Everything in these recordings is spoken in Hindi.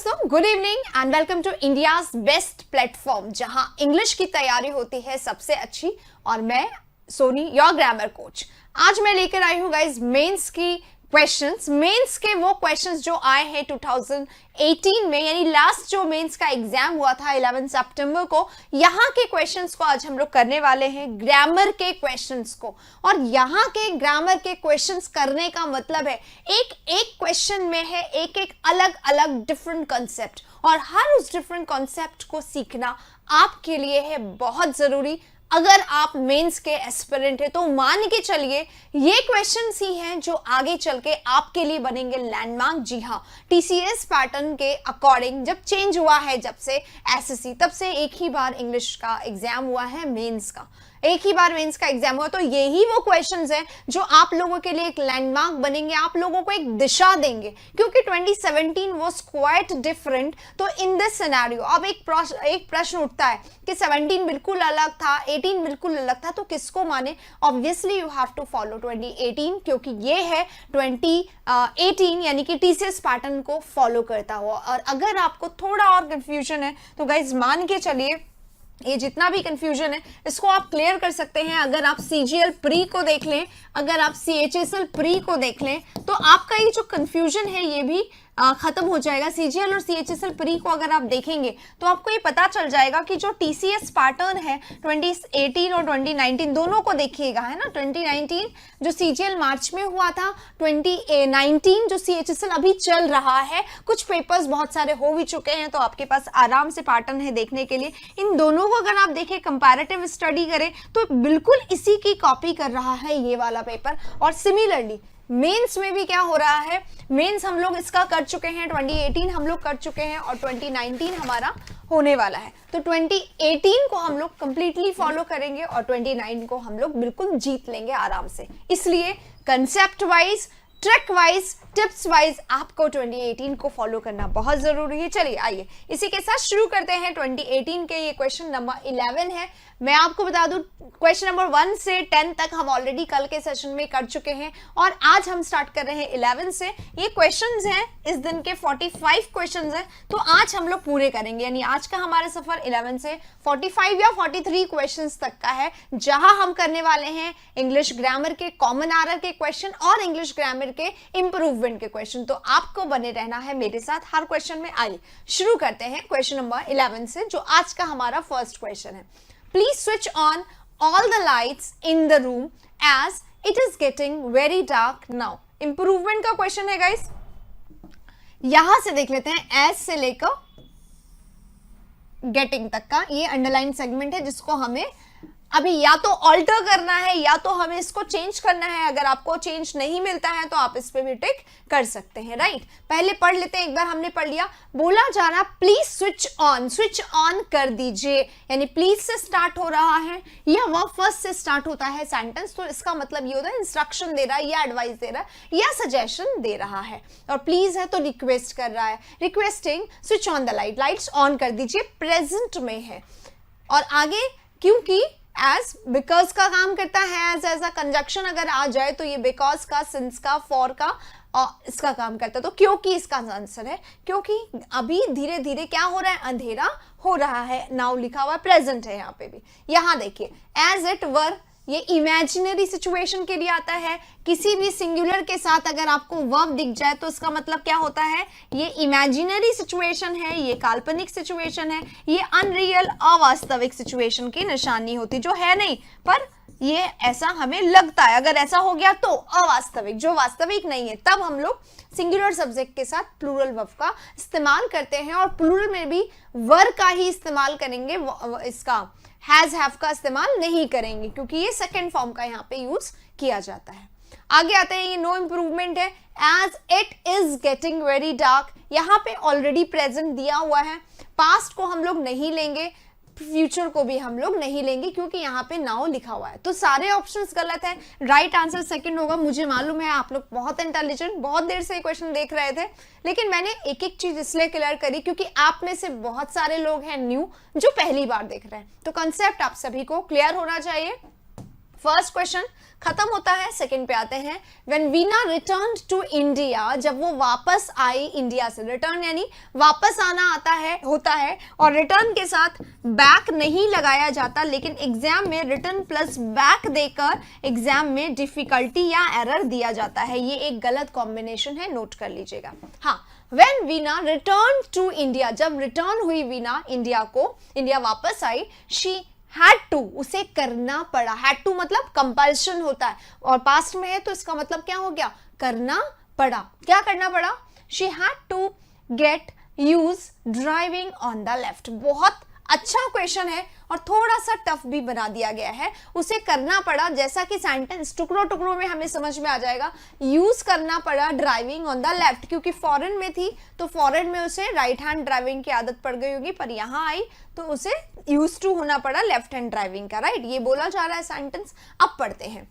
दोस्तों, good evening and welcome to India's best platform जहां इंग्लिश की तैयारी होती है सबसे अच्छी। और मैं सोनी, योर ग्रामर कोच। आज मैं लेकर आई हूं गाइस मेंस की क्वेश्चंस। मेंस के वो क्वेश्चंस जो आए हैं 2018 में, यानी लास्ट जो मेंस का एग्जाम हुआ था 11 सितंबर को, यहाँ के क्वेश्चंस को आज हम लोग करने वाले हैं, ग्रामर के क्वेश्चंस को। और यहाँ के ग्रामर के क्वेश्चंस करने का मतलब है एक एक क्वेश्चन में है एक एक अलग अलग डिफरेंट कॉन्सेप्ट, और हर उस डिफरेंट कॉन्सेप्ट को सीखना आपके लिए है बहुत जरूरी। अगर आप मेंस के एस्पिरेंट है तो मान के चलिए ये क्वेश्चंस ही हैं जो आगे चल के आपके लिए बनेंगे लैंडमार्क। जी हाँ, टीसीएस पैटर्न के अकॉर्डिंग जब चेंज हुआ है, जब से एसएससी, तब से एक ही बार इंग्लिश का एग्जाम हुआ है, मेंस का एक ही बार मेंस का एग्जाम हुआ। तो यही वो क्वेश्चंस हैं जो आप लोगों के लिए एक लैंडमार्क बनेंगे, आप लोगों को एक दिशा देंगे, क्योंकि 2017 वाज क्वाइट डिफरेंट। तो इन दिस सिनेरियो अब एक प्रश्न उठता है कि 17 बिल्कुल अलग था, 18 बिल्कुल अलग था, तो किसको माने? Obviously you have to follow 2018, क्योंकि ये है 2018 यानी कि टीसीएस पैटर्न को फॉलो करता हुआ। और अगर आपको थोड़ा और कंफ्यूजन है तो गाइज मान के चलिए ये जितना भी कंफ्यूजन है इसको आप क्लियर कर सकते हैं। अगर आप सीजीएल प्री को देख लें, अगर आप सीएचएसएल प्री को देख लें, तो आपका ये जो कंफ्यूजन है ये भी खत्म हो जाएगा। सीजीएल और सीएचएसएल प्री को अगर आप देखेंगे तो आपको ये पता चल जाएगा कि जो टीसीएस पैटर्न है 2018 और 2019 दोनों को देखिएगा, है ना। 2019 जो सीजीएल मार्च में हुआ था, 2019 जो सीएचएसएल अभी चल रहा है, कुछ पेपर्स बहुत सारे हो भी चुके हैं, तो आपके पास आराम से पैटर्न है देखने के लिए। इन दोनों को अगर आप देखें, कंपैरेटिव स्टडी करें, तो बिल्कुल इसी की कॉपी कर रहा है ये वाला पेपर। और सिमिलरली मेंस में भी क्या हो रहा है, मेंस हम लोग इसका कर चुके हैं, 2018 हम लोग कर चुके हैं और 2019 हमारा होने वाला है। तो 2018 को हम लोग कंप्लीटली फॉलो करेंगे और 29 को हम लोग बिल्कुल जीत लेंगे आराम से। इसलिए concept wise, trick wise, tips wise आपको 2018 को फॉलो करना बहुत जरूरी है। चलिए आइए इसी के साथ शुरू करते हैं। 2018 के ये क्वेश्चन नंबर 11 है। मैं आपको बता दूं क्वेश्चन नंबर 1 से 10 तक हम ऑलरेडी कल के सेशन में कर चुके हैं और आज हम स्टार्ट कर रहे हैं 11 से। ये क्वेश्चंस हैं इस दिन के 45 क्वेश्चंस हैं, तो आज हम लोग पूरे करेंगे। यानी आज का हमारा सफर 11 से 45 या 43 क्वेश्चंस तक का है, जहां हम करने वाले हैं इंग्लिश ग्रामर के कॉमन एरर के क्वेश्चन और इंग्लिश ग्रामर के इंप्रूवमेंट के क्वेश्चन। तो आपको बने रहना है मेरे साथ हर क्वेश्चन में। आइए शुरू करते हैं क्वेश्चन नंबर 11 से, जो आज का हमारा फर्स्ट क्वेश्चन है। Please switch on all the lights in the room as it is getting very dark now. Improvement का क्वेश्चन है गाइस। यहां से देख लेते हैं, as से लेकर getting तक का ये अंडरलाइन सेगमेंट है, जिसको हमें अभी या तो ऑल्टर करना है या तो हमें इसको चेंज करना है। अगर आपको चेंज नहीं मिलता है तो आप इस पे भी टिक कर सकते हैं, राइट। पहले पढ़ लेते हैं, एक बार हमने पढ़ लिया। बोला जा रहा please switch on, switch on कर दीजिए, यानी प्लीज से स्टार्ट हो रहा है या वर्ब फर्स्ट से स्टार्ट होता है सेंटेंस, तो इसका मतलब ये होता है इंस्ट्रक्शन दे रहा है या एडवाइस दे रहा है या सजेशन दे रहा है। और प्लीज है तो रिक्वेस्ट कर रहा है, requesting switch on the light, lights on कर दीजिए, प्रेजेंट में है। और आगे क्योंकि एज बिकॉज का काम करता है, एज अ कंजक्शन अगर आ जाए तो ये बिकॉज का, सिंस का, फॉर का इसका काम करता है। तो क्योंकि इसका आंसर है, क्योंकि अभी धीरे धीरे क्या हो रहा है, अंधेरा हो रहा है। नाउ लिखा हुआ प्रेजेंट है यहाँ पे भी। यहाँ देखिए एज इट वर, ये इमेजिनरी सिचुएशन के लिए आता है। किसी भी सिंगुलर के साथ अगर आपको वर्ब दिख जाए तो इसका मतलब क्या होता है, ये इमेजिनरी सिचुएशन है, ये काल्पनिक सिचुएशन है, ये अनरियल, अवास्तविक सिचुएशन की निशानी होती, जो है नहीं पर ये ऐसा हमें लगता है। अगर ऐसा हो गया तो अवास्तविक, जो वास्तविक नहीं है, तब हम लोग सिंगुलर सब्जेक्ट के साथ प्लूरल वर्ब का इस्तेमाल करते हैं। और प्लूरल में भी वर का ही इस्तेमाल करेंगे, इसका हैज हैव का इस्तेमाल नहीं करेंगे, क्योंकि ये सेकंड फॉर्म का यहाँ पे यूज किया जाता है। आगे आते हैं, ये नो इंप्रूवमेंट है। As it is getting very dark, यहाँ पे ऑलरेडी प्रेजेंट दिया हुआ है, पास्ट को हम लोग नहीं लेंगे, फ्यूचर को भी हम लोग नहीं लेंगे, क्योंकि यहाँ पे नाउ लिखा हुआ है। तो सारे ऑप्शंस गलत है, राइट आंसर सेकंड होगा। मुझे मालूम है आप लोग बहुत इंटेलिजेंट, बहुत देर से क्वेश्चन देख रहे थे, लेकिन मैंने एक एक चीज इसलिए क्लियर करी क्योंकि आप में से बहुत सारे लोग हैं न्यू जो पहली बार देख रहे हैं, तो कंसेप्ट आप सभी को क्लियर होना चाहिए। फर्स्ट क्वेश्चन खत्म होता है, सेकंड पे आते हैं। When Veena returned to India, जब वो वापस आई इंडिया से, रिटर्न यानी वापस आना आता है होता है, और रिटर्न के साथ बैक नहीं लगाया जाता, लेकिन एग्जाम में रिटर्न प्लस बैक देकर एग्जाम में डिफिकल्टी या एरर दिया जाता है। ये एक गलत कॉम्बिनेशन है, नोट कर लीजिएगा। हाँ, when Veena return to India, जब रिटर्न हुई वीना इंडिया को, इंडिया वापस आई, शी had to, उसे करना पड़ा। had to मतलब कंपल्शन होता है, और पास्ट में है तो इसका मतलब क्या हो गया, करना पड़ा। क्या करना पड़ा, she had to get use driving on the left। बहुत अच्छा क्वेश्चन है और थोड़ा सा टफ भी बना दिया गया है। उसे करना पड़ा, जैसा कि सेंटेंस टुकड़ों टुकड़ों में हमें समझ में आ जाएगा, यूज करना पड़ा ड्राइविंग ऑन द लेफ्ट, क्योंकि फॉरेन में थी तो फॉरेन में उसे राइट हैंड ड्राइविंग की आदत पड़ गई होगी, पर यहाँ आई तो उसे यूज टू होना पड़ा लेफ्ट हैंड ड्राइविंग का। राइट, ये बोला जा रहा है सेंटेंस। अब पढ़ते हैं।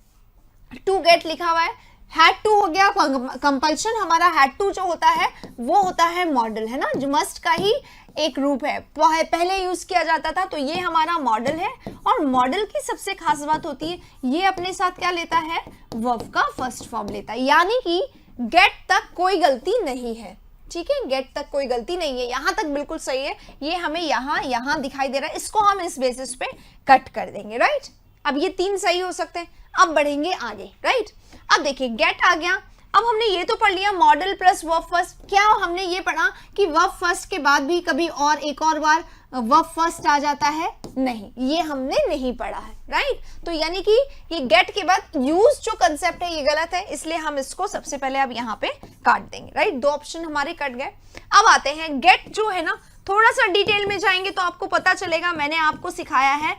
टू गेट लिखा हुआ है, हैड टू हो गया कंपल्शन। हमारा हैड टू जो होता है वो होता है मॉडल, है ना, जो मस्ट का ही एक रूप है, पहले यूज किया जाता था, तो ये हमारा मॉडल है। और मॉडल की सबसे खास बात होती है, ये अपने साथ क्या लेता है, वर्ब का फर्स्ट फॉर्म लेता है, यानी कि गेट तक कोई गलती नहीं है। ठीक है, गेट तक कोई गलती नहीं है, यहां तक बिल्कुल सही है। ये हमें यहां दिखाई दे रहा है, इसको हम इस बेसिस पे कट कर देंगे। राइट, अब ये 3 सही हो सकते हैं। अब बढ़ेंगे आगे। राइट, अब देखिए गेट आ गया। अब हमने ये तो पढ़ लिया मॉडल प्लस वर्ब फर्स्ट। क्या हमने ये पढ़ा कि वर्ब फर्स्ट के बाद भी कभी और एक और बार वर्ब फर्स्ट आ जाता है? नहीं, ये हमने नहीं पढ़ा है। राइट, तो यानी कि ये गेट के बाद यूज जो कंसेप्ट है ये गलत है, इसलिए हम इसको सबसे पहले अब यहाँ पे काट देंगे। राइट, 2 ऑप्शन हमारे कट गए। अब आते हैं गेट जो है ना, थोड़ा सा डिटेल में जाएंगे तो आपको पता चलेगा। मैंने आपको सिखाया है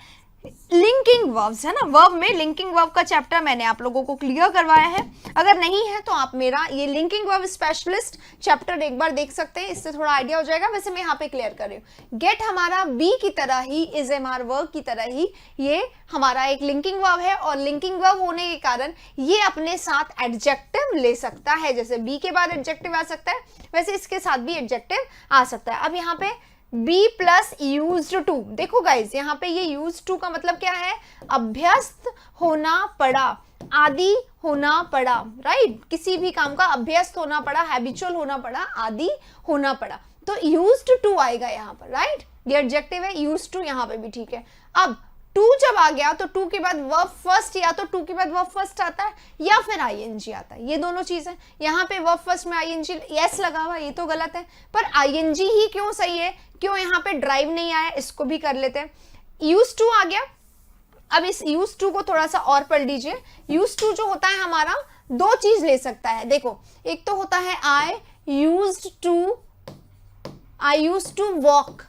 लिंकिंग वर्ब्स, है ना, वर्ब में लिंकिंग वर्ब का चैप्टर मैंने आप लोगों को क्लियर करवाया है। अगर नहीं है तो आप मेरा ये लिंकिंग वर्ब स्पेशलिस्ट चैप्टर एक बार देख सकते हैं, इससे थोड़ा आइडिया हो जाएगा। वैसे मैं यहाँ पे क्लियर कर रही हूँ। गेट हमारा बी की तरह ही, इज एमआर वर्ब की तरह ही ये हमारा एक लिंकिंग वर्ब है, और लिंकिंग वर्ब होने के कारण ये अपने साथ एडजेक्टिव ले सकता है। जैसे बी के बाद एडजेक्टिव आ सकता है, वैसे इसके साथ भी एडजेक्टिव आ सकता है। अब यहाँ पे बी प्लस यूज्ड टू, देखो गाइज यहाँ पे ये यूज्ड टू का मतलब क्या है, अभ्यस्त होना पड़ा, आदि होना पड़ा। राइट, किसी भी काम का अभ्यस्त होना पड़ा, हैबिचुअल होना पड़ा, आदि होना पड़ा, तो यूज्ड टू आएगा यहाँ पर। राइट, ये एडजेक्टिव है, यूज्ड टू यहाँ पे भी ठीक है। अब टू जब आ गया तो टू के बाद वर्ब फर्स्ट, या तो टू के बाद वर्ब फर्स्ट आता है या फिर आईएनजी आता है, ये दोनों चीजें। यहाँ पे वर्ब फर्स्ट में आईएनजी यस लगा हुआ, ये तो गलत है, पर आईएनजी ही क्यों सही है, क्यों यहाँ पे ड्राइव नहीं आया, इसको भी कर लेते हैं। यूज टू आ गया। अब इस यूज टू को थोड़ा सा और पढ़ लीजिए। यूज टू जो होता है हमारा 2 चीज ले सकता है। देखो, एक तो होता है I used to walk.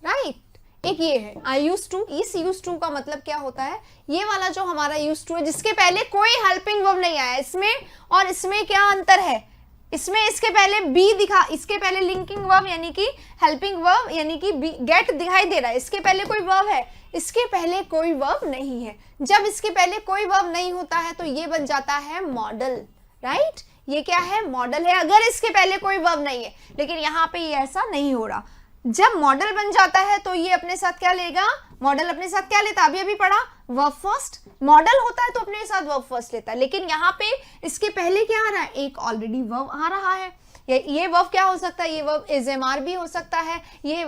Right, एक ये है आई यूज टू। इस यूज टू का मतलब क्या होता है, ये वाला जो हमारा यूज टू है जिसके पहले कोई हेल्पिंग वर्ब नहीं आया, इसमें और इसमें क्या अंतर है, इसमें इसके पहले बी दिखा, इसके पहले लिंकिंग वर्ब यानी कि हेल्पिंग वर्ब यानी कि गेट दिखाई दे रहा है, इसके पहले कोई वर्ब है, इसके पहले कोई वर्ब नहीं है। जब इसके पहले कोई वर्ब नहीं होता है तो ये बन जाता है मॉडल। राइट, ये क्या है, मॉडल है, अगर इसके पहले कोई वर्ब नहीं है। लेकिन यहाँ पे ये ऐसा नहीं हो रहा। जब मॉडल बन जाता है तो ये अपने साथ क्या लेगा, मॉडल अपने साथ क्या लेता है, अभी पढ़ा, वर्ब फर्स्ट। मॉडल होता है तो अपने साथ वर्ब फर्स्ट लेता है, लेकिन यहाँ पे इसके पहले क्या आ रहा है, एक ऑलरेडी वर्ब आ रहा है। ये वर्ब क्या हो सकता है, ये वर्ब इज एमआर भी हो सकता है, ये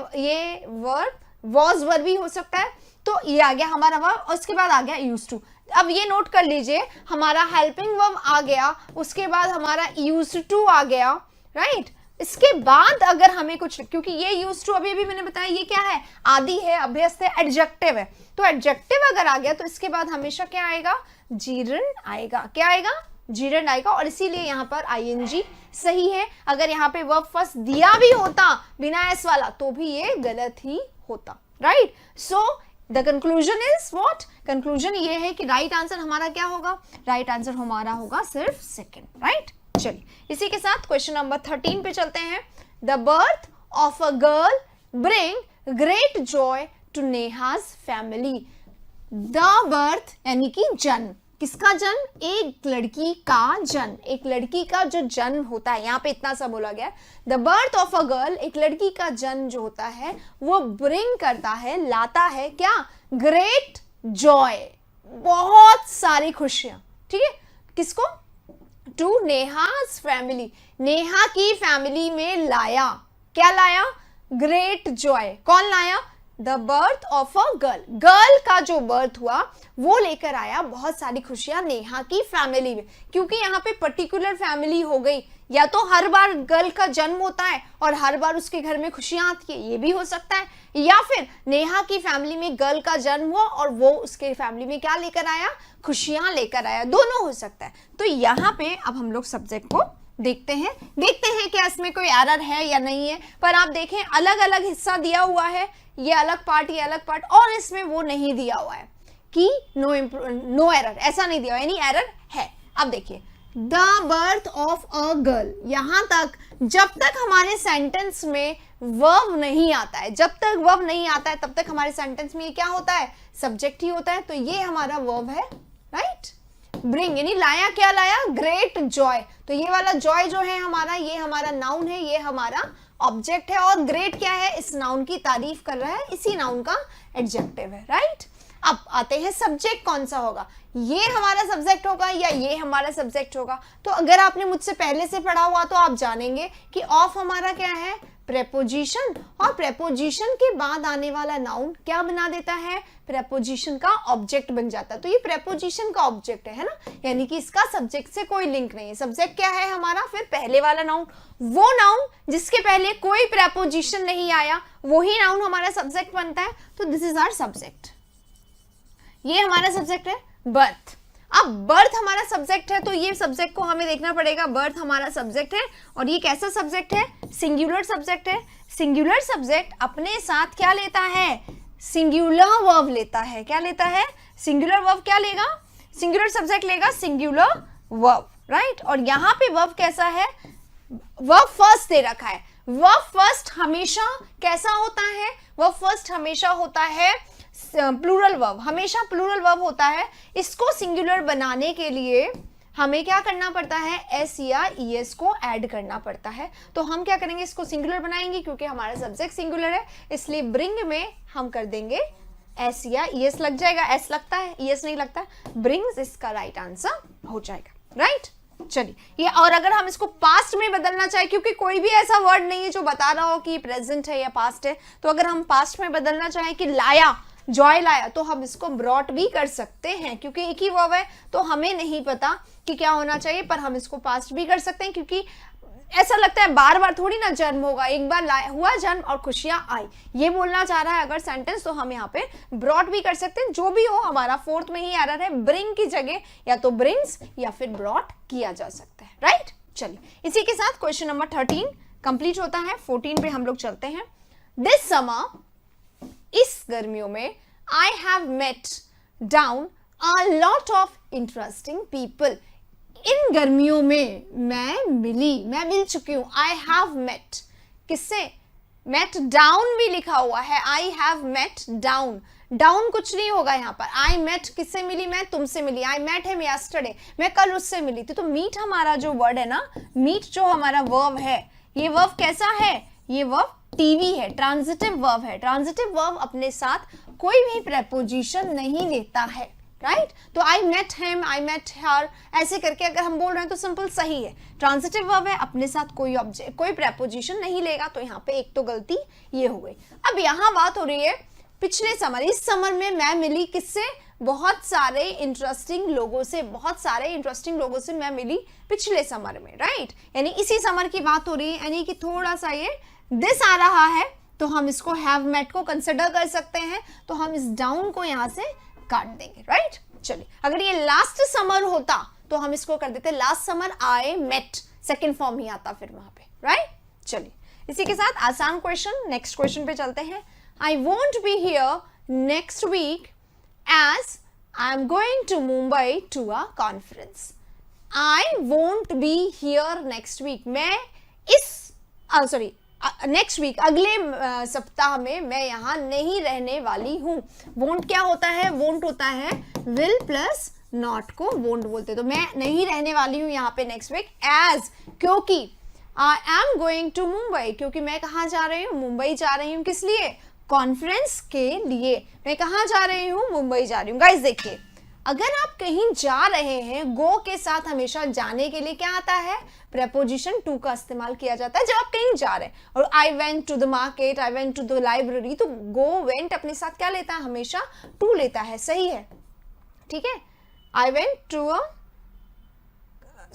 वर्ब वॉज वर्ब भी हो सकता है। तो ये आ गया हमारा वर्ब, और उसके बाद आ गया यूज टू। अब ये नोट कर लीजिए, हमारा हेल्पिंग वर्ब आ गया, उसके बाद हमारा यूज टू आ गया। राइट, इसके बाद अगर हमें कुछ, क्योंकि ये यूज टू अभी मैंने बताया ये क्या है, आदि है, अभ्यस्त है, एडजेक्टिव है, तो एडजेक्टिव अगर आ गया तो इसके बाद हमेशा क्या आएगा, जीरन आएगा। क्या आएगा, जीरन आएगा, और इसीलिए यहाँ पर आईएनजी सही है। अगर यहाँ पे वर्ब फर्स्ट दिया भी होता बिना एस वाला तो भी ये गलत ही होता। Right, so the conclusion is what, conclusion ये है कि राइट आंसर हमारा क्या होगा, राइट आंसर हमारा होगा सिर्फ सेकंड। राइट, चलिए इसी के साथ क्वेश्चन नंबर 13 पे चलते हैं। The birth of a girl bring great joy to Neha's family. The birth यानी कि जन्म, किसका जन्म, एक लड़की का जन्म, एक लड़की का जो जन्म होता है, यहाँ पे इतना सा बोला गया। The birth of a girl, एक लड़की का जन्म जो होता है वो ब्रिंग करता है, लाता है क्या, ग्रेट जॉय, बहुत सारी खुशियां, ठीक है, किसको, टू नेहाज फैमिली, नेहा की फैमिली में लाया, क्या लाया, ग्रेट जॉय, कौन लाया, the birth of a girl, girl का जो बर्थ हुआ वो लेकर आया बहुत सारी खुशियां नेहा की फैमिली में, क्योंकि यहाँ पे पर्टिकुलर फैमिली हो गई, या तो हर बार गर्ल का जन्म होता है और हर बार उसके घर में खुशियां आती है, ये भी हो सकता है, या फिर नेहा की फैमिली में गर्ल का जन्म हुआ और वो उसके फैमिली में क्या लेकर आया, खुशियां लेकर आया, दोनों हो सकता है। तो यहाँ पे अब हम लोग सब्जेक्ट को देखते हैं कि इसमें कोई एरर है या नहीं है। पर आप देखें अलग अलग हिस्सा दिया हुआ है, ये अलग पार्ट, ये अलग पार्ट, और इसमें वो नहीं दिया हुआ है कि नो एरर, ऐसा नहीं दिया हुआ, यानी एरर है। अब देखिए the birth of a girl, यहां तक जब तक हमारे सेंटेंस में वर्ब नहीं आता है, जब तक वर्ब नहीं आता है तब तक हमारे सेंटेंस में ये क्या होता है, सब्जेक्ट ही होता है। तो ये हमारा वर्ब है, राइट। ब्रिंग यानी लाया, क्या लाया, ग्रेट जॉय, तो ये वाला जॉय जो है हमारा, ये हमारा नाउन है, ये हमारा ऑब्जेक्ट है, और ग्रेट क्या है, इस नाउन की तारीफ कर रहा है, इसी नाउन का एडजेक्टिव है, राइट। अब आते हैं सब्जेक्ट कौन सा होगा, ये हमारा सब्जेक्ट होगा या ये हमारा सब्जेक्ट होगा। तो अगर आपने मुझसे पहले से पढ़ा हुआ तो आप जानेंगे कि ऑफ हमारा क्या है, प्रेपोजिशन, और प्रेपोजिशन के बाद आने वाला नाउन क्या बना देता है, प्रेपोजिशन का ऑब्जेक्ट बन जाता है। तो ये प्रेपोजिशन का ऑब्जेक्ट है ना, यानी कि इसका सब्जेक्ट से कोई लिंक नहीं है। सब्जेक्ट क्या है हमारा, फिर पहले वाला नाउन, वो नाउन जिसके पहले कोई प्रेपोजिशन नहीं आया, वही नाउन हमारा सब्जेक्ट बनता है। तो दिस इज आवर सब्जेक्ट, ये हमारा सब्जेक्ट है बर्थ। अब बर्थ हमारा सब्जेक्ट है तो ये सब्जेक्ट को हमें देखना पड़ेगा, बर्थ हमारा सब्जेक्ट है और ये कैसा सब्जेक्ट है, सिंगुलर सब्जेक्ट है। सिंगुलर सब्जेक्ट अपने साथ क्या लेता है, सिंगुलर वर्ब लेता है, क्या लेता है, सिंगुलर वर्ब, क्या लेगा, सिंगुलर सब्जेक्ट लेगा सिंगुलर वर्ब, राइट। और यहाँ पे वर्ब कैसा है, वर्ब फर्स्ट दे रखा है। वर्ब फर्स्ट हमेशा कैसा होता है, वर्ब फर्स्ट हमेशा होता है प्लूरल वर्ब, हमेशा प्लूरल वर्ब होता है। इसको सिंगुलर बनाने के लिए हमें क्या करना पड़ता है, एस या ईएस को ऐड करना पड़ता है। तो हम क्या करेंगे, इसको सिंगुलर बनाएंगे, क्योंकि हमारा सब्जेक्ट सिंगुलर है, इसलिए ब्रिंग में हम कर देंगे एस या ईएस लग जाएगा, एस लगता है ईएस नहीं लगता, ब्रिंग्स इसका राइट आंसर हो जाएगा, राइट। चलिए ये, और अगर हम इसको पास्ट में बदलना चाहे, क्योंकि कोई भी ऐसा वर्ड नहीं है जो बता रहा हो कि प्रेजेंट है या पास्ट है, तो अगर हम पास्ट में बदलना चाहें कि लाया, जॉय लाया, तो हम इसको ब्रॉट भी कर सकते हैं, क्योंकि एक ही वर्ब है तो हमें नहीं पता कि क्या होना चाहिए, पर हम इसको पास्ट भी कर सकते हैं, क्योंकि ऐसा लगता है बार बार थोड़ी ना जन्म होगा, एक बार हुआ जन्म और खुशियां आई, ये बोलना चाह रहा है अगर सेंटेंस, तो हम यहाँ पे ब्रॉट भी कर सकते हैं। जो भी हो, हमारा फोर्थ में ही एरर है, ब्रिंग की जगह या तो ब्रिंग्स या फिर ब्रॉट किया जा सकता है, राइट। चलिए इसी के साथ क्वेश्चन नंबर 13 कंप्लीट होता है। 14 पे हम लोग चलते हैं। दिस समर, इस गर्मियों में, I have met down a lot of interesting people. इन गर्मियों में मैं मिल चुकी हूं। I have met, किससे, met down भी लिखा हुआ है, I have met down, down कुछ नहीं होगा यहाँ पर। I met किससे मिली, मैं तुमसे मिली, I met him yesterday, मैं कल उससे मिली थी। तो meet हमारा जो वर्ड है ना, meet जो हमारा वर्ब है, ये वर्ब कैसा है, ये वर्ब टीवी है, ट्रांजिटिव वर्ब है। ट्रांजिटिव वर्ब अपने साथ कोई भी प्रेपोजिशन नहीं लेता है, राइट। तो I met him, I met her, ऐसे करके अगर हम बोल रहे हैं तो सिंपल सही है। ट्रांजिटिव वर्ब है, अपने साथ कोई ऑब्जेक्ट, कोई प्रेपोजिशन नहीं लेगा, तो यहाँ पे एक तो गलती ये हो गई। अब यहाँ बात हो रही है पिछले समर, इस समर में मैं मिली किससे, बहुत सारे इंटरेस्टिंग लोगों से, बहुत सारे इंटरेस्टिंग लोगों से मैं मिली पिछले समर में, राइट। यानी इसी समर की बात हो रही है, यानी कि थोड़ा सा ये दिस आ रहा है, तो हम इसको हैव मेट को कंसिडर कर सकते हैं, तो हम इस डाउन को यहां से काट देंगे, राइट। चलिए अगर ये लास्ट समर होता तो हम इसको कर देते last summer I met, second form ही आता फिर वहां पे, राइट। चलिए इसी के साथ आसान क्वेश्चन, नेक्स्ट क्वेश्चन पे चलते हैं। I won't be here next week as I am going to Mumbai to a conference. I won't be here next week, मैं इस सॉरी नेक्स्ट वीक, अगले सप्ताह में मैं यहाँ नहीं रहने वाली हूँ। वोंट क्या होता है, वोंट होता है विल प्लस नॉट को वोंट बोलते, तो मैं नहीं रहने वाली हूँ यहाँ पे नेक्स्ट वीक, एज क्योंकि I am going to Mumbai, क्योंकि मैं कहाँ जा रही हूँ, मुंबई जा रही हूँ। किस लिए, कॉन्फ्रेंस के लिए। मैं कहाँ जा रही हूँ, मुंबई जा रही हूँ। गाइस देखिए अगर आप कहीं जा रहे हैं, गो के साथ हमेशा जाने के लिए क्या आता है, प्रेपोजिशन टू का इस्तेमाल किया जाता है जब आप कहीं जा रहे हैं। और I went to the market, I went to the library, तो गो वेंट अपने साथ क्या लेता है, हमेशा टू लेता है, सही है, ठीक है। आई वेंट टू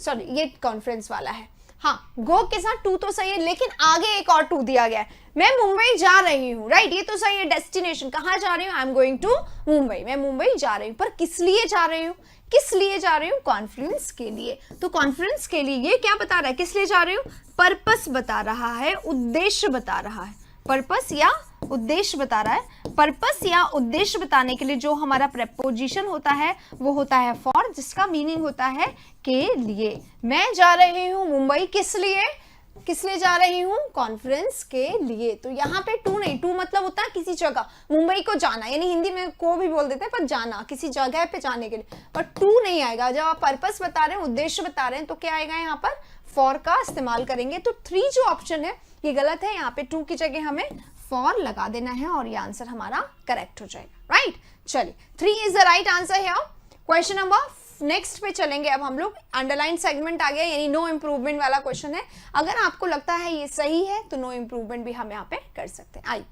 सॉरी ये कॉन्फ्रेंस वाला है, हाँ गो के साथ टू तो सही है, लेकिन आगे एक और टू दिया गया है, मैं मुंबई जा रही हूँ, राइट, ये तो सही है, डेस्टिनेशन कहाँ जा रही हूँ, I am going to Mumbai, मैं मुंबई जा रही हूँ, पर किस लिए जा रही हूँ, किस लिए जा रही हूँ, कॉन्फ्रेंस के लिए। तो कॉन्फ्रेंस के लिए ये क्या बता रहा है, किस लिए जा रही हूँ, पर्पस बता रहा है, उद्देश्य बता रहा है, पर्पस या उद्देश्य बता रहा है। पर्पस या उद्देश्य बताने के लिए जो हमारा प्रेपोजिशन होता है वो होता है फॉर, जिसका मीनिंग होता है के लिए। मैं जा रही हूँ मुंबई, किस लिए, किस लिए जा रही हूँ, कॉन्फ्रेंस के लिए। तो यहाँ पे टू नहीं, टू मतलब होता है किसी जगह, मुंबई को जाना, यानी हिंदी में को भी बोल देते हैं, पर जाना, किसी जगह पे जाने के लिए, पर टू नहीं आएगा। जब आप पर्पस बता रहे हैं, उद्देश्य बता रहे हैं, तो क्या आएगा यहाँ पर, फॉर का इस्तेमाल करेंगे। तो 3 जो ऑप्शन है ये गलत है, यहाँ पे टू की जगह हमें फॉर लगा देना है और ये आंसर हमारा करेक्ट हो जाएगा, राइट। चलिए 3 इज द राइट आंसर है। क्वेश्चन नंबर नेक्स्ट पे चलेंगे। अब हम लोग अंडरलाइन सेगमेंट आ गया, यानी नो इंप्रूवमेंट वाला क्वेश्चन है। अगर आपको लगता है ये सही है तो नो इंप्रूवमेंट भी हम यहाँ पे कर सकते हैं। आई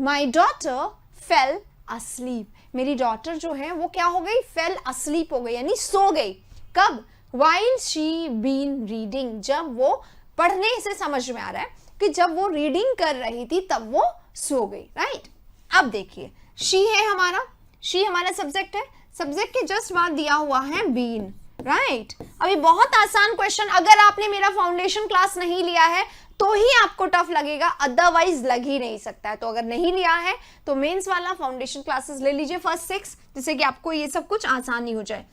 माई डॉटर फेल अस्लीप, मेरी डॉटर जो है वो क्या हो गई, फेल अस्लीप हो गई, यानी सो गई। कब, वाइल शी बीन रीडिंग, जब वो पढ़ने से समझ में आ रहा है कि जब वो रीडिंग कर रही थी तब वो सो गई, राइट। अब देखिए शी है हमारा, शी हमारा सब्जेक्ट है, सब्जेक्ट के जस्ट बाद दिया हुआ है बीन, राइट। अभी बहुत आसान क्वेश्चन, अगर आपने मेरा फाउंडेशन क्लास नहीं लिया है तो ही आपको टफ लगेगा, अदरवाइज लग ही नहीं सकता है। तो अगर नहीं लिया है तो मेंस वाला फाउंडेशन क्लासेस ले लीजिए फर्स्ट 6, जिससे कि आपको ये सब कुछ आसानी हो जाए।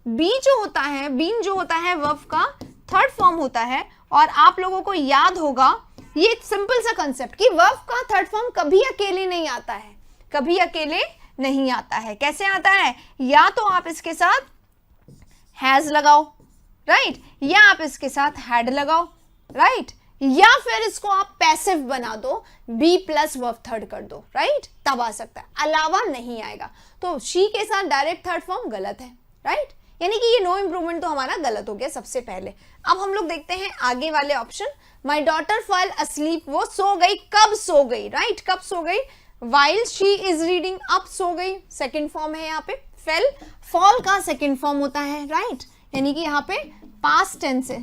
बी जो होता है, बीन जो होता है वर्ब का थर्ड फॉर्म होता है, और आप लोगों को याद होगा ये सिंपल सा कंसेप्ट कि वर्ब का थर्ड फॉर्म कभी अकेले नहीं आता है, कभी अकेले नहीं आता है। कैसे आता है, या तो आप इसके साथ हैज लगाओ, राइट, या आप इसके साथ हैड लगाओ, राइट, या फिर इसको आप पैसिव बना दो, बी प्लस वर्ब थर्ड कर दो, राइट, तब आ सकता है, अलावा नहीं आएगा। तो शी के साथ डायरेक्ट थर्ड फॉर्म गलत है, राइट, यानी कि ये नो इंप्रूवमेंट तो हमारा गलत हो गया सबसे पहले। अब हम लोग देखते हैं आगे वाले option. My daughter fail asleep, वो सो गई, कब सो गई, राइट, कब सो गई, वाइल शी इज रीडिंग, अब सो गई, सेकेंड फॉर्म है यहाँ पे। फेल फॉल का सेकेंड फॉर्म होता है, राइट, यानी कि यहाँ पे पास्ट टेंस है।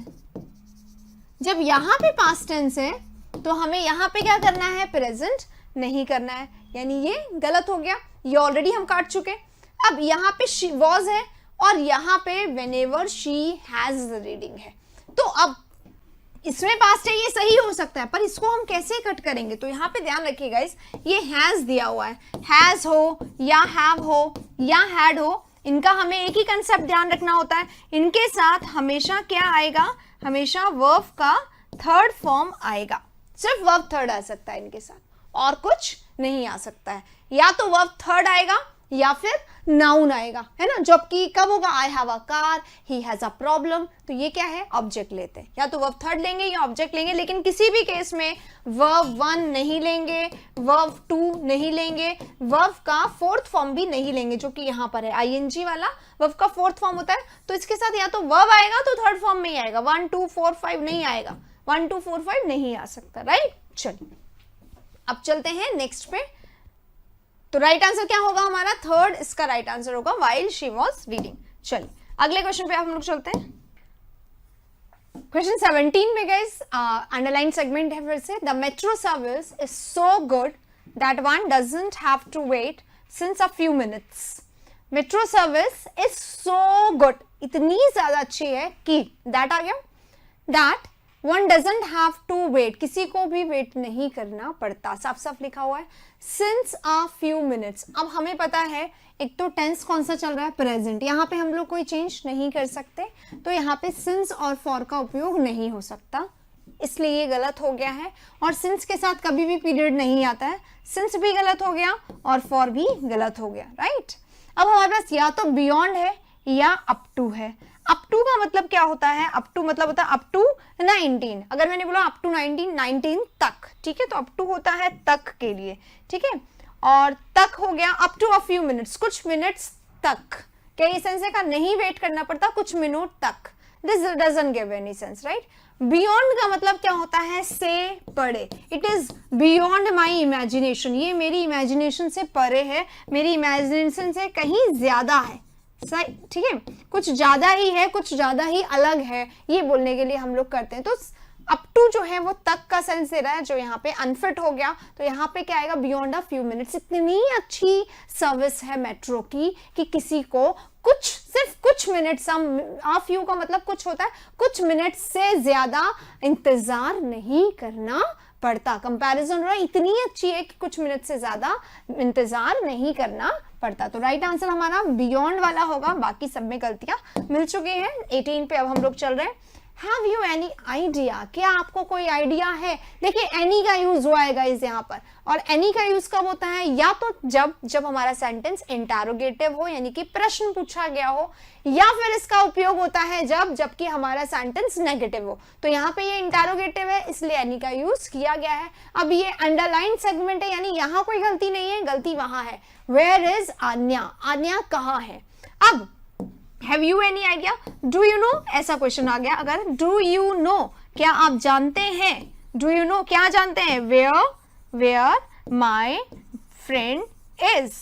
जब यहाँ पे पास्ट टेंस है तो हमें यहाँ पे क्या करना है, प्रेजेंट नहीं करना है, यानी ये गलत हो गया, ये ऑलरेडी हम काट चुके। अब यहाँ पे शी वॉज है और यहाँ पे व्हेनेवर शी हैज रीडिंग है, तो अब इसमें पास्ट है, ये सही हो सकता है, पर इसको हम कैसे कट करेंगे, तो यहाँ पे ध्यान रखिएगा गाइस, ये हैज दिया हुआ है, हैज हो या हैव हो या हैड हो, इनका हमें एक ही कंसेप्ट ध्यान रखना होता है। इनके साथ हमेशा क्या आएगा, हमेशा वर्ब का थर्ड फॉर्म आएगा, सिर्फ वर्ब थर्ड आ सकता है इनके साथ, और कुछ नहीं आ सकता है। या तो वर्ब थर्ड आएगा या फिर नाउन आएगा, है ना, जबकि कब होगा, I have a car, he has a problem, तो ये क्या है, ऑब्जेक्ट लेते हैं, या तो वर्ब थर्ड लेंगे या ऑब्जेक्ट लेंगे, लेकिन किसी भी केस में वर्ब 1 नहीं लेंगे, वर्ब 2 नहीं लेंगे, वर्ब का फोर्थ फॉर्म भी नहीं लेंगे, जो कि यहाँ पर है आईएनजी वाला वर्ब का फोर्थ फॉर्म होता है। तो इसके साथ या तो वर्ब आएगा तो थर्ड फॉर्म में ही आएगा, 1 2 4 5 नहीं आएगा, 1 2 4 5 नहीं आ सकता, राइट। चलिए अब चलते हैं नेक्स्ट पे। तो राइट आंसर क्या होगा हमारा, थर्ड इसका राइट आंसर होगा, व्हाइल शी वाज रीडिंग। चलिए अगले क्वेश्चन पे हम लोग चलते हैं। क्वेश्चन 17 में गाइस अंडरलाइन सेगमेंट है फिर से। The metro service is so good that one doesn't have to wait since a few minutes. Metro service is so good, इतनी ज्यादा अच्छी है कि, दैट आ गया, that one doesn't have to wait, किसी को भी वेट नहीं करना पड़ता, साफ साफ लिखा हुआ है, सिंस अ फ्यू मिनट्स। अब हमें पता है एक तो टेंस कौन सा चल रहा है, प्रेजेंट, यहाँ पे हम लोग कोई चेंज नहीं कर सकते, तो यहाँ पे सिंस और फॉर का उपयोग नहीं हो सकता, इसलिए ये गलत हो गया है। और सिंस के साथ कभी भी पीरियड नहीं आता है, सिंस भी गलत हो गया और फॉर भी गलत हो गया, राइट। अब हमारे पास या तो बियॉन्ड है या अप टू है। अप टू का मतलब क्या होता है, अप टू मतलब होता है अप टू 19, अगर मैंने बोला अप टू 19 तक, ठीक है, तो अप टू होता है तक के लिए, ठीक है, और तक हो गया up to a few minutes, कुछ मिनट्स तक, कई सेंस है का नहीं वेट करना पड़ता कुछ मिनट तक, this doesn't give any sense, right. Beyond का मतलब क्या होता है, से परे, it is beyond my imagination, ये मेरी इमेजिनेशन से परे है, मेरी इमेजिनेशन से कहीं ज्यादा है, सही, ठीक है, कुछ ज्यादा ही है, कुछ ज्यादा ही अलग है, ये बोलने के लिए हम लोग करते हैं। तो अप टू जो है वो तक का सेंस दे रहा है, जो यहाँ पे अनफिट हो गया, तो यहाँ पे क्या आएगा, बियॉन्ड अ फ्यू मिनट्स। इतनी अच्छी सर्विस है मेट्रो की कि किसी को कुछ, सिर्फ कुछ मिनट, सम फ्यू का मतलब कुछ होता है, कुछ मिनट से ज्यादा इंतजार नहीं करना पड़ता। कंपैरिजन हो रहा है, इतनी अच्छी है कि कुछ मिनट से ज्यादा इंतजार नहीं करना पड़ता। तो राइट आंसर हमारा बियॉन्ड वाला होगा, बाकी सब में गलतियां मिल चुकी हैं। 18 पे अब हम लोग चल रहे हैं। Have you any idea? क्या आपको कोई आइडिया है? देखिए any का यूज हुआ है गाइस यहाँ पर, और any का यूज कब होता है, या तो जब हमारा सेंटेंस इंटरोगेटिव हो, यानी कि प्रश्न पूछा गया हो, या फिर इसका उपयोग होता है जबकि हमारा सेंटेंस नेगेटिव हो। तो यहाँ पे ये इंटरोगेटिव है, इसलिए any का यूज किया गया है। अब ये अंडरलाइन सेगमेंट है, यानी यहाँ कोई गलती नहीं है, गलती वहां है। Where is Anya? आन्या कहाँ है? अब Have you any idea? Do you know? ऐसा क्वेश्चन आ गया अगर, Do you know? क्या आप जानते हैं? Do you know? क्या जानते हैं? Where my friend is?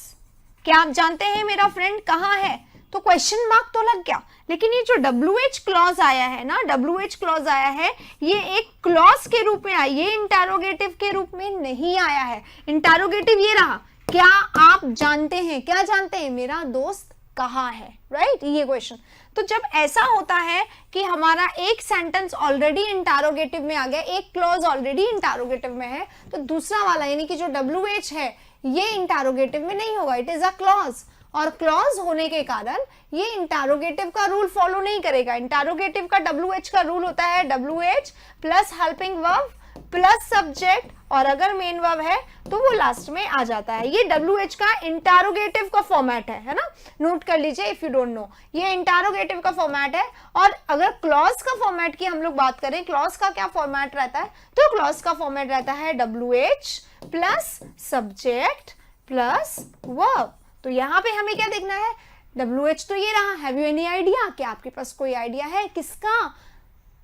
क्या आप जानते हैं मेरा फ्रेंड कहाँ है? तो क्वेश्चन मार्क तो लग गया, लेकिन ये जो WH क्लॉज आया है ना, WH क्लॉज आया है, ये एक क्लॉज के रूप में आया, ये इंटरोगेटिव के रूप में नहीं आया है। इंटरोगेटिव ये रहा, क्या आप जानते हैं? क्या जानते हैं? मेरा दोस्त कहाँ है, राइट, ये क्वेश्चन। तो जब ऐसा होता है कि हमारा एक सेंटेंस ऑलरेडी इंटरोगेटिव में आ गया, एक क्लॉज ऑलरेडी इंटरोगेटिव में है, तो दूसरा वाला यानी कि जो WH है ये इंटरोगेटिव में नहीं होगा, इट इज अ क्लॉज। और क्लॉज होने के कारण ये इंटरोगेटिव का रूल फॉलो नहीं करेगा। इंटरोगेटिव का WH का रूल होता है WH plus helping verb plus subject, और अगर मेन वर्ब है तो वो लास्ट में आ जाता है। ये WH का इंटरोगेटिव का फॉर्मेट है ना, नोट कर लीजिए इफ यू डोंट नो, ये इंटरोगेटिव का फॉर्मेट है। और अगर क्लॉज का फॉर्मेट की हम लोग बात करें, क्लॉज का क्या फॉर्मेट रहता है, तो क्लॉज का फॉर्मेट रहता है WH plus subject plus verb. तो यहाँ पे हमें क्या देखना है, WH तो ये रहा, हैव यू एनी आइडिया? क्या आपके पास कोई आइडिया है किसका?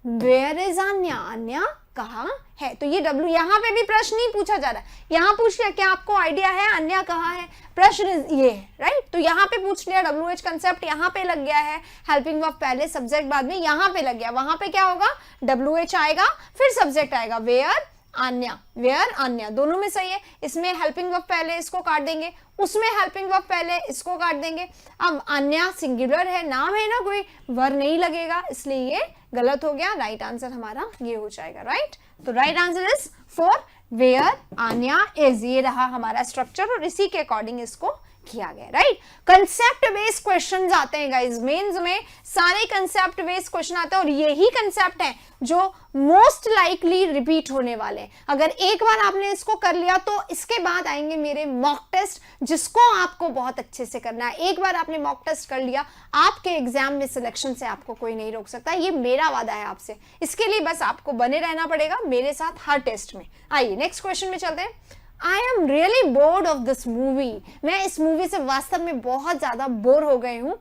Where is Anya? आन्या कहाँ है? तो ये W, यहाँ पे भी प्रश्न नहीं पूछा जा रहा है, यहाँ पूछ लिया क्या आपको आइडिया है आन्या कहाँ है, प्रश्न ये है, राइट। तो यहाँ पे पूछ लिया, WH कंसेप्ट यहाँ पे लग गया है, हेल्पिंग वर्ब पहले सब्जेक्ट बाद में, यहाँ पे लग गया। वहां पे क्या होगा, WH आएगा फिर सब्जेक्ट आएगा, वेयर आन्या, वेयर आन्या, दोनों में सही है। इसमें हेल्पिंग वर्ब पहले, इसको काट देंगे, उसमें हेल्पिंग वर्ब पहले, इसको काट देंगे। अब आन्या सिंगुलर है, नाम है ना, कोई वर नहीं लगेगा, इसलिए ये गलत हो गया। राइट आंसर हमारा ये हो जाएगा, राइट। तो right answer is 4 where Anya is, ये रहा हमारा स्ट्रक्चर और इसी के अकॉर्डिंग इसको किया गया, राइट। कंसेप्ट बेस्ड क्वेश्चंस आते हैं गाइस, मेंस में सारे कंसेप्ट बेस्ड क्वेश्चन आते हैं, और यही कंसेप्ट है जो मोस्ट लाइकली रिपीट होने वाले हैं। अगर एक बार आपने इसको कर लिया तो इसके बाद आएंगे मेरे मॉक टेस्ट, जिसको आपको बहुत अच्छे से करना है। एक बार आपने मॉक टेस्ट कर लिया, आपके एग्जाम में सिलेक्शन से आपको कोई नहीं रोक सकता, ये मेरा वादा है आपसे। इसके लिए बस आपको बने रहना पड़ेगा मेरे साथ हर टेस्ट में। आइए नेक्स्ट क्वेश्चन में चलते हैं। I am really bored of this movie. मैं इस मूवी से वास्तव में बहुत ज्यादा बोर हो गई हूँ।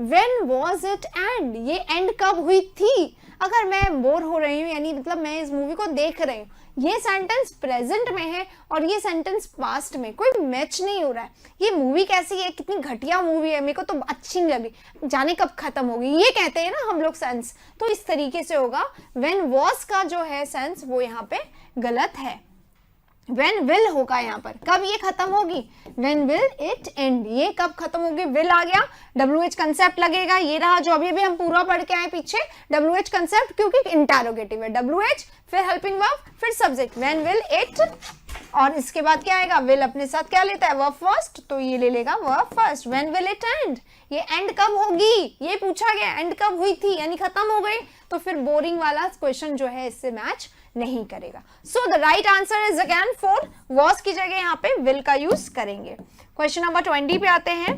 When was it end? ये एंड कब हुई थी? अगर मैं बोर हो रही हूँ यानी मतलब मैं इस मूवी को देख रही हूँ, ये सेंटेंस प्रेजेंट में है और ये सेंटेंस पास्ट में, कोई मैच नहीं हो रहा है। ये मूवी कैसी है, कितनी घटिया मूवी है, मेरे को तो अच्छी नहीं लगी, जाने कब खत्म होगी, ये कहते हैं ना हम लोग सेंस। तो इस तरीके से होगा, when was का जो है सेंस वो यहाँ पे गलत है। When will होगा यहाँ पर, कब ये खत्म होगी, When will it end, ये कब खत्म होगी, will आ गया, WH कंसेप्ट लगेगा, ये रहा जो अभी भी हम पूरा पढ़ के आए पीछे, WH कंसेप्ट, क्योंकि इंटरोगेटिव है, WH फिर हेल्पिंग वर्ब फिर सब्जेक्ट, When will it, और इसके बाद क्या आएगा, will अपने साथ क्या लेता है, वर्ब फर्स्ट, तो ये ले लेगा verb first. When will it end, ये एंड कब होगी, ये पूछा गया, एंड कब हुई थी यानी खत्म हो गई, तो फिर बोरिंग वाला क्वेश्चन जो है इससे मैच नहीं करेगा। So the right answer is again 4, was की जगह यहाँ पे विल का यूज करेंगे। क्वेश्चन नंबर 20 पे आते हैं।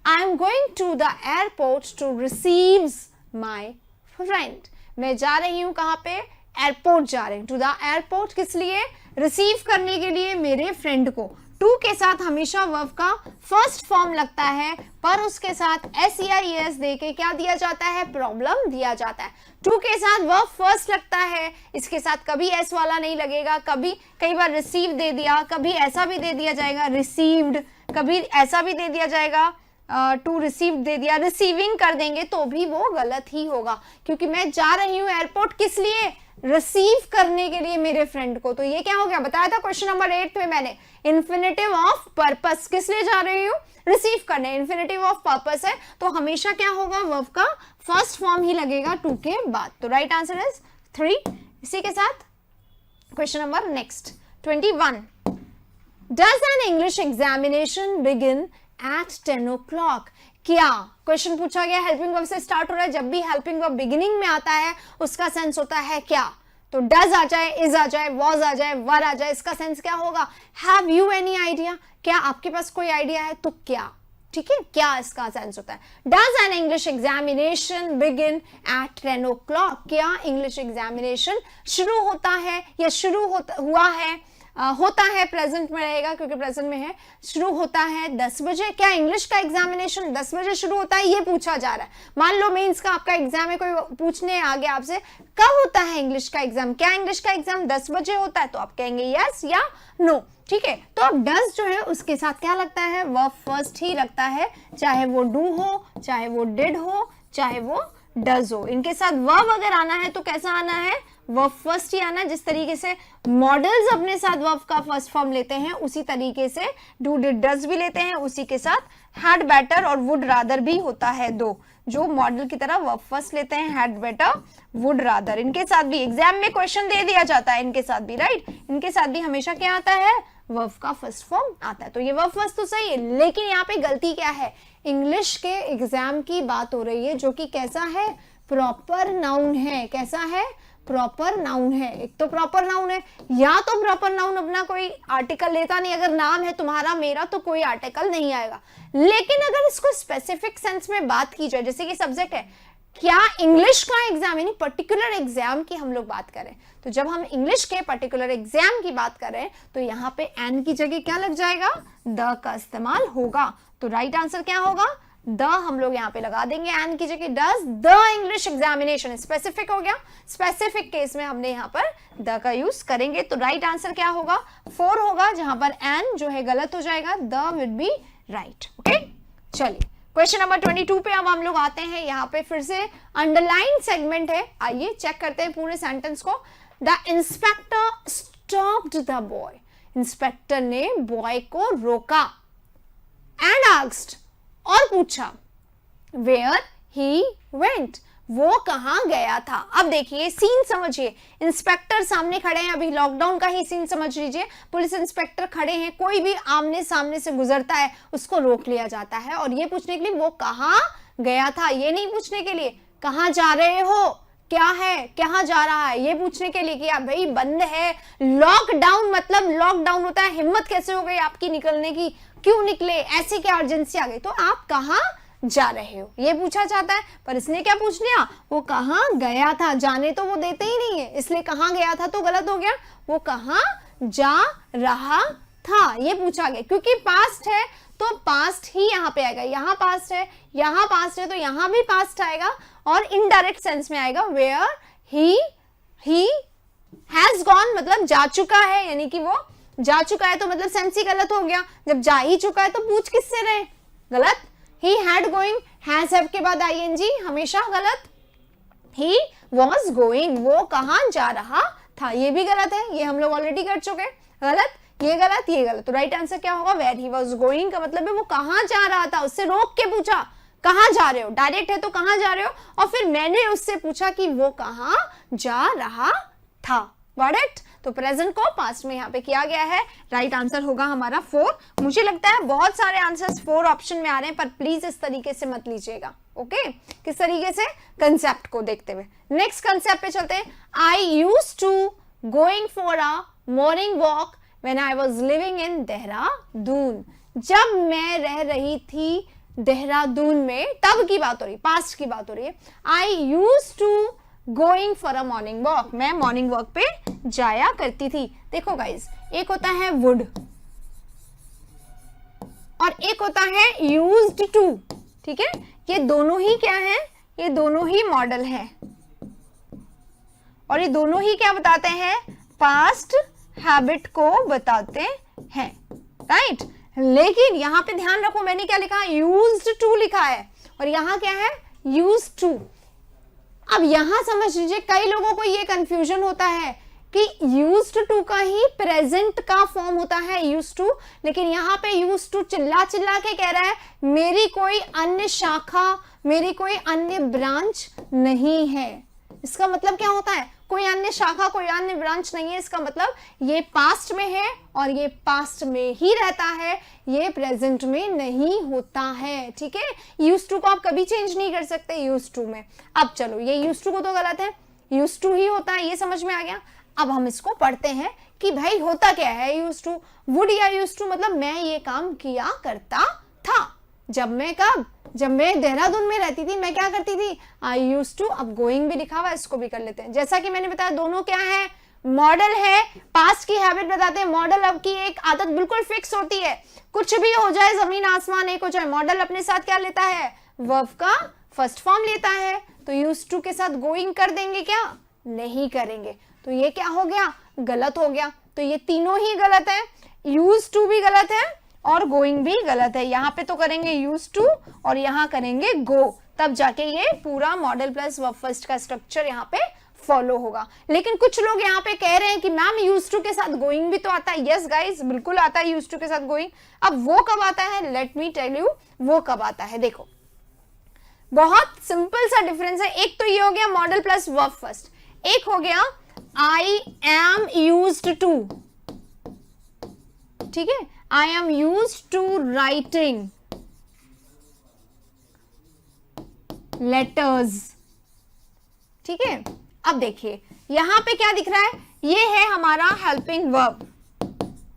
I am going to the airport to receive my friend, मैं जा रही हूँ कहाँ पे, एयरपोर्ट जा रहे हैं, टू द एयरपोर्ट, किस लिए, रिसीव करने के लिए मेरे फ्रेंड को। टू के साथ हमेशा वर्ब का फर्स्ट फॉर्म लगता है, पर उसके साथ SEIES दे के क्या दिया जाता है, प्रॉब्लम दिया जाता है। टू के साथ वर्ब फर्स्ट लगता है, इसके साथ कभी एस वाला नहीं लगेगा, कभी कई बार रिसीव दे दिया, कभी ऐसा भी दे दिया जाएगा रिसीव्ड, कभी ऐसा भी दे दिया जाएगा टू रिसीव दे दिया, रिसीविंग कर देंगे तो भी वो गलत ही होगा, क्योंकि मैं जा रही हूँ एयरपोर्ट किस लिए, रिसीव करने के लिए मेरे फ्रेंड को। तो ये क्या हो गया, बताया था क्वेश्चन नंबर 8 में मैंने, इन्फिनेटिव ऑफ पर्पस, किस लिए जा रही हूँ, रिसीव करने, इन्फिनेटिव ऑफ पर्पस है तो हमेशा क्या होगा, वर्ब का फर्स्ट फॉर्म ही लगेगा टू के बाद। तो राइट आंसर इज 3। इसी के साथ question number next 21, does an English examination begin at 10 o'clock? क्या क्वेश्चन पूछा गया, हेल्पिंग वर्ब से स्टार्ट हो रहा है, जब भी हेल्पिंग वर्ब बिगिनिंग में आता है उसका सेंस होता है क्या, तो डज आ जाए, इज आ जाए, वॉज आ जाए, वर आ जाए, इसका सेंस क्या होगा, हैव यू एनी आइडिया, क्या आपके पास कोई आइडिया है, तो क्या, ठीक है, क्या इसका सेंस होता है। Does an English examination begin eight 10 o'clock? क्या इंग्लिश एग्जामिनेशन शुरू होता है या शुरू हुआ है, होता है, प्रेजेंट में रहेगा क्योंकि प्रेजेंट में है, शुरू होता है 10 बजे। क्या इंग्लिश का एग्जामिनेशन 10 बजे शुरू होता है, ये पूछा जा रहा है। मान लो मेंस का आपका एग्जाम है, कोई पूछने आ गया आपसे कब होता है इंग्लिश का एग्जाम, क्या इंग्लिश का एग्जाम 10 बजे होता है, तो आप कहेंगे यस या नो, ठीक है। तो अब डज जो है उसके साथ क्या लगता है, वर्ब फर्स्ट ही लगता है, चाहे वो डू हो, चाहे वो डिड हो, चाहे वो डज हो। इनके साथ वर्ब अगर आना है तो कैसा आना है, वर्ब फर्स्ट ही आना है। जिस तरीके से मॉडल्स अपने साथ वर्ब का फर्स्ट फॉर्म लेते हैं उसी तरीके से डू डिड डज भी लेते हैं, उसी के साथ हैड बेटर और वुड रादर भी होता है, दो जो मॉडल की तरह वर्ब फर्स्ट लेते हैं, हैड बेटर, वुड रादर। इनके साथ भी एग्जाम में क्वेश्चन दे दिया जाता है, इनके साथ भी, राइट, इनके साथ भी हमेशा क्या आता है, वर्ब का फर्स्ट फॉर्म आता है। तो ये वर्ब फर्स्ट तो सही है, लेकिन यहाँ पे गलती क्या है, इंग्लिश के एग्जाम की बात हो रही है जो कि कैसा है, प्रॉपर नाउन है। कैसा है, प्रॉपर नाउन है। एक तो प्रॉपर नाउन है, या तो प्रॉपर नाउन अपना कोई आर्टिकल लेता नहीं, अगर नाम है तुम्हारा मेरा तो कोई आर्टिकल नहीं आएगा। लेकिन अगर इसको स्पेसिफिक सेंस में बात की जाए, जैसे कि सब्जेक्ट है, क्या इंग्लिश का एग्जाम यानी पर्टिकुलर एग्जाम की हम लोग बात करें, तो जब हम इंग्लिश के पर्टिकुलर एग्जाम की बात करें तो यहाँ पे एन की जगह क्या लग जाएगा, द का इस्तेमाल होगा। तो राइट आंसर क्या होगा, द हम लोग यहाँ पे लगा देंगे एन की जगह, does the English examination, specific हो गया, स्पेसिफिक केस में हमने यहाँ पर द का यूज करेंगे। तो राइट आंसर क्या होगा, 4 होगा, जहां पर एन जो है गलत हो जाएगा, the will be right. Okay, चलिए क्वेश्चन नंबर 22 पे अब हम लोग आते हैं। यहाँ पे फिर से अंडरलाइन सेगमेंट है, आइए चेक करते हैं पूरे सेंटेंस को। The inspector stopped the boy, inspector ने बॉय को रोका, एंड आस्क्ड, और पूछा, वेयर ही वेंट, वो कहां गया था। अब देखिए सीन समझिए, इंस्पेक्टर सामने खड़े हैं, अभी लॉकडाउन का ही सीन समझ लीजिए, पुलिस इंस्पेक्टर खड़े हैं, कोई भी आमने सामने से गुजरता है उसको रोक लिया जाता है, और ये पूछने के लिए वो कहां गया था, ये नहीं पूछने के लिए कहां जा रहे हो, क्या है, कहां जा रहा है, ये पूछने के लिए कि आप भाई बंद है, लॉकडाउन मतलब लॉकडाउन होता है, हिम्मत कैसे हो गई आपकी निकलने की, क्यों निकले, ऐसी क्या अर्जेंसी आ गई, तो आप कहां जा रहे हो ये पूछा जाता है। पर इसने क्या पूछ लिया, वो कहां गया था, जाने तो वो देते ही नहीं है, इसलिए कहां गया था तो गलत हो गया, वो कहां जा रहा था ये पूछा गया। क्योंकि पास्ट है तो पास्ट ही यहाँ पे आएगा, यहाँ पास्ट है, यहाँ पास्ट है तो यहाँ भी पास्ट आएगा, और इनडायरेक्ट सेंस में आएगा, वेयर ही हैज गॉन मतलब जा चुका है, यानी कि वो जा चुका है, तो मतलब सेंस ही गलत हो गया, जब जा ही चुका है तो पूछ किससे रहे, गलत। He had going, has have के बाद आईएनजी हमेशा गलत। ही वॉज गोइंग, वो कहां जा रहा था, ये भी गलत है, ये हम लोग ऑलरेडी कर चुके, गलत, ये गलत, ये गलत। तो राइट आंसर क्या होगा, वेयर ही वॉज गोइंग का मतलब है वो कहां जा रहा था, उससे रोक के पूछा कहां जा रहे हो, डायरेक्ट है तो कहां जा रहे हो, और फिर मैंने उससे पूछा कि वो कहां जा रहा था, गॉट इट। तो प्रेजेंट को पास्ट में यहाँ पे किया गया है, राइट आंसर होगा हमारा 4। मुझे लगता है बहुत सारे आंसर्स 4 ऑप्शन में आ रहे हैं, पर प्लीज इस तरीके से मत लीजिएगा, ओके। किस तरीके से, कंसेप्ट को देखते हुए। नेक्स्ट कंसेप्ट पे चलते हैं। I use to going for a morning walk when I was living in Dehradun, जब मैं रह रही थी देहरादून में, तब की बात हो रही, पास्ट की बात हो रही है। I use to going for a morning walk, मैं मॉर्निंग वॉक पे जाया करती थी। देखो गाइज, एक होता है वुड, और एक होता है यूज्ड टू। ठीक है, ये दोनों ही क्या है, ये दोनों ही मॉडल है और ये दोनों ही क्या बताते हैं, पास्ट हैबिट को बताते हैं, राइट। लेकिन यहां पे ध्यान रखो, मैंने क्या लिखा, यूज्ड टू लिखा है और यहां क्या है, यूज्ड टू। अब यहां समझ लीजिए, कई लोगों को ये कंफ्यूजन होता है कि यूज्ड टू का ही प्रेजेंट का फॉर्म होता है यूज्ड टू, लेकिन यहाँ पे यूज्ड टू चिल्ला चिल्ला के कह रहा है मेरी कोई अन्य शाखा, मेरी कोई अन्य ब्रांच नहीं है। इसका मतलब क्या होता है, कोई अन्य शाखा, कोई अन्य ब्रांच नहीं है। इसका मतलब ये पास्ट में है और ये पास्ट में ही रहता है, ये प्रेजेंट में नहीं होता है। ठीक है, यूज्ड टू को आप कभी चेंज नहीं कर सकते यूज्ड टू में। अब चलो, ये यूज्ड टू को तो गलत है, यूज्ड टू ही होता है, ये समझ में आ गया। अब हम इसको पढ़ते हैं कि भाई होता क्या है यूज्ड टू। वुड या यूज्ड टू मतलब मैं ये काम किया करता था। जब मैं देहरादून में रहती थी मैं क्या करती थी, आई यूज्ड टू। अब गोइंग भी लिखा हुआ है, इसको भी कर लेते हैं। जैसा कि मैंने बताया, दोनों क्या है, मॉडल है, पास्ट की हैबिट बताते हैं। मॉडल अब की एक आदत बिल्कुल फिक्स होती है, कुछ भी हो जाए, जमीन आसमान एक हो जाए, मॉडल अपने साथ क्या लेता है, वर्ब का फर्स्ट फॉर्म लेता है। तो यूज्ड टू के साथ गोइंग कर देंगे क्या, नहीं करेंगे, तो ये क्या हो गया, गलत हो गया। तो ये तीनों ही गलत है, यूज्ड टू भी गलत है और गोइंग भी गलत है। यहाँ पे तो करेंगे यूज्ड टू और यहाँ करेंगे गो, तब जाके ये पूरा मॉडल प्लस वर्ब फर्स्ट का स्ट्रक्चर यहाँ पे फॉलो होगा। लेकिन कुछ लोग यहाँ पे कह रहे हैं कि मैम यूज्ड टू के साथ गोइंग भी तो आता है। यस गाइस, बिल्कुल आता है यूज्ड टू के साथ गोइंग। अब वो कब आता है, लेट मी टेल यू वो कब आता है। देखो, बहुत सिंपल सा डिफरेंस है। एक तो ये हो गया मॉडल प्लस वर्ब फर्स्ट, एक हो गया आई एम यूज्ड टू। ठीक है, I am used to writing letters. ठीक है, अब देखिए यहां पे क्या दिख रहा है, ये है हमारा हेल्पिंग वर्ब।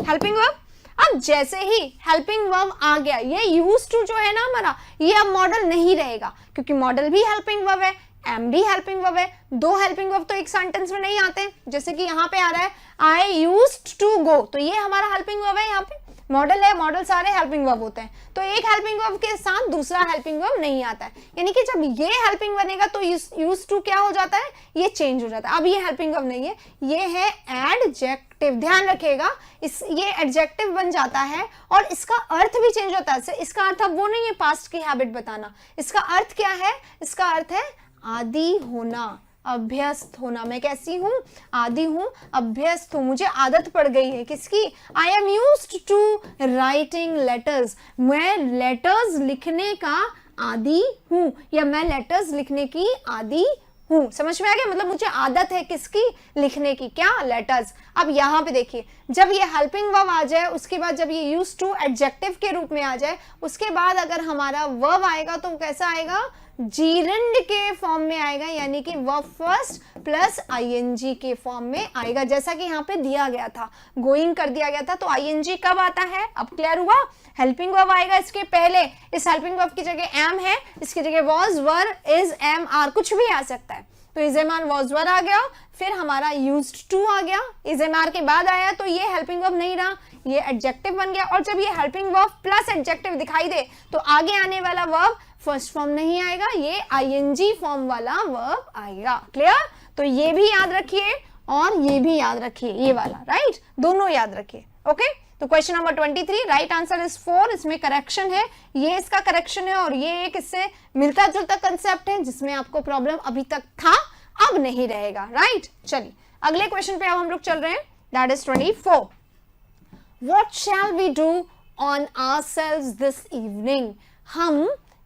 हेल्पिंग वर्ब, अब जैसे ही हेल्पिंग वर्ब आ गया, ये यूज्ड टू जो है ना हमारा, ये अब मॉडल नहीं रहेगा, क्योंकि मॉडल भी हेल्पिंग वर्ब है, एम भी हेल्पिंग वर्ब है। दो हेल्पिंग वर्ब तो एक सेंटेंस में नहीं आते। जैसे कि यहाँ पे आ रहा है आई यूज्ड टू गो, तो ये हमारा हेल्पिंग वर्ब है, यहाँ पे मॉडल है, मॉडल सारे हेल्पिंग वर्ब होते हैं। तो एक हेल्पिंग वर्ब के साथ दूसरा हेल्पिंग वर्ब नहीं आता है, यानी कि जब ये हेल्पिंग बनेगा तो यूज्ड टू क्या हो जाता है, ये चेंज हो जाता है। अब ये हेल्पिंग वर्ब नहीं है, ये है एडजेक्टिव। ध्यान रखिएगा, ये एडजेक्टिव बन जाता है और इसका अर्थ भी चेंज होता है। इसका अर्थ अब वो नहीं है पास्ट की हैबिट बताना, इसका अर्थ क्या है, इसका अर्थ है आदी होना, अभ्यस्त होना। मैं कैसी हूं, आदी हूं, अभ्यस्त हूं, मुझे आदत पड़ गई है किसकी, I am used to writing letters. मैं लेटर्स लिखने का आदी हूं, या मैं लेटर्स लिखने की आदी हूं। समझ में आ गया, मतलब मुझे आदत है किसकी, लिखने की, क्या, लेटर्स। अब यहाँ पे देखिए, जब ये हेल्पिंग वर्ब आ जाए, उसके बाद जब ये यूज्ड टू एडजेक्टिव के रूप में आ जाए, उसके बाद अगर हमारा वर्ब आएगा तो कैसा आएगा, जीरंड के फॉर्म में आएगा, यानी कि वर्ब फर्स्ट प्लस आईएनजी के फॉर्म में आएगा। जैसा कि यहाँ पे दिया गया था, गोइंग कर दिया गया था, तो आईएनजी कब आता है, अब क्लियर हुआ। हेल्पिंग वर्ब आएगा इसके पहले, इस हेल्पिंग वर्ब की जगह एम है, इसकी जगह was, were, is, am, are, कुछ भी आ सकता है। तो is, am, are, was, were आ गया, फिर हमारा यूज्ड टू आ गया, इज, एम, आर के बाद आया, तो ये हेल्पिंग वर्ब नहीं रहा, ये एडजेक्टिव बन गया। और जब ये हेल्पिंग वर्ब प्लस एडजेक्टिव दिखाई दे, तो आगे आने वाला वर्ब फर्स्ट फॉर्म नहीं आएगा, ये आईएनजी फॉर्म वाला वर्ब आएगा। क्लियर, तो ये भी याद रखिए और ये भी याद रखिए, ये वाला, राइट, दोनों याद रखिए। ओके, तो question number 23, right answer is 4। इसमें करेक्शन है, ये इसका करेक्शन है और ये एक इससे मिलता जुलता कंसेप्ट है जिसमें आपको प्रॉब्लम अभी तक था, अब नहीं रहेगा, राइट। चलिए अगले क्वेश्चन पे अब हम लोग चल रहे हैं, that is 24। What shall we do on ourselves this evening? हम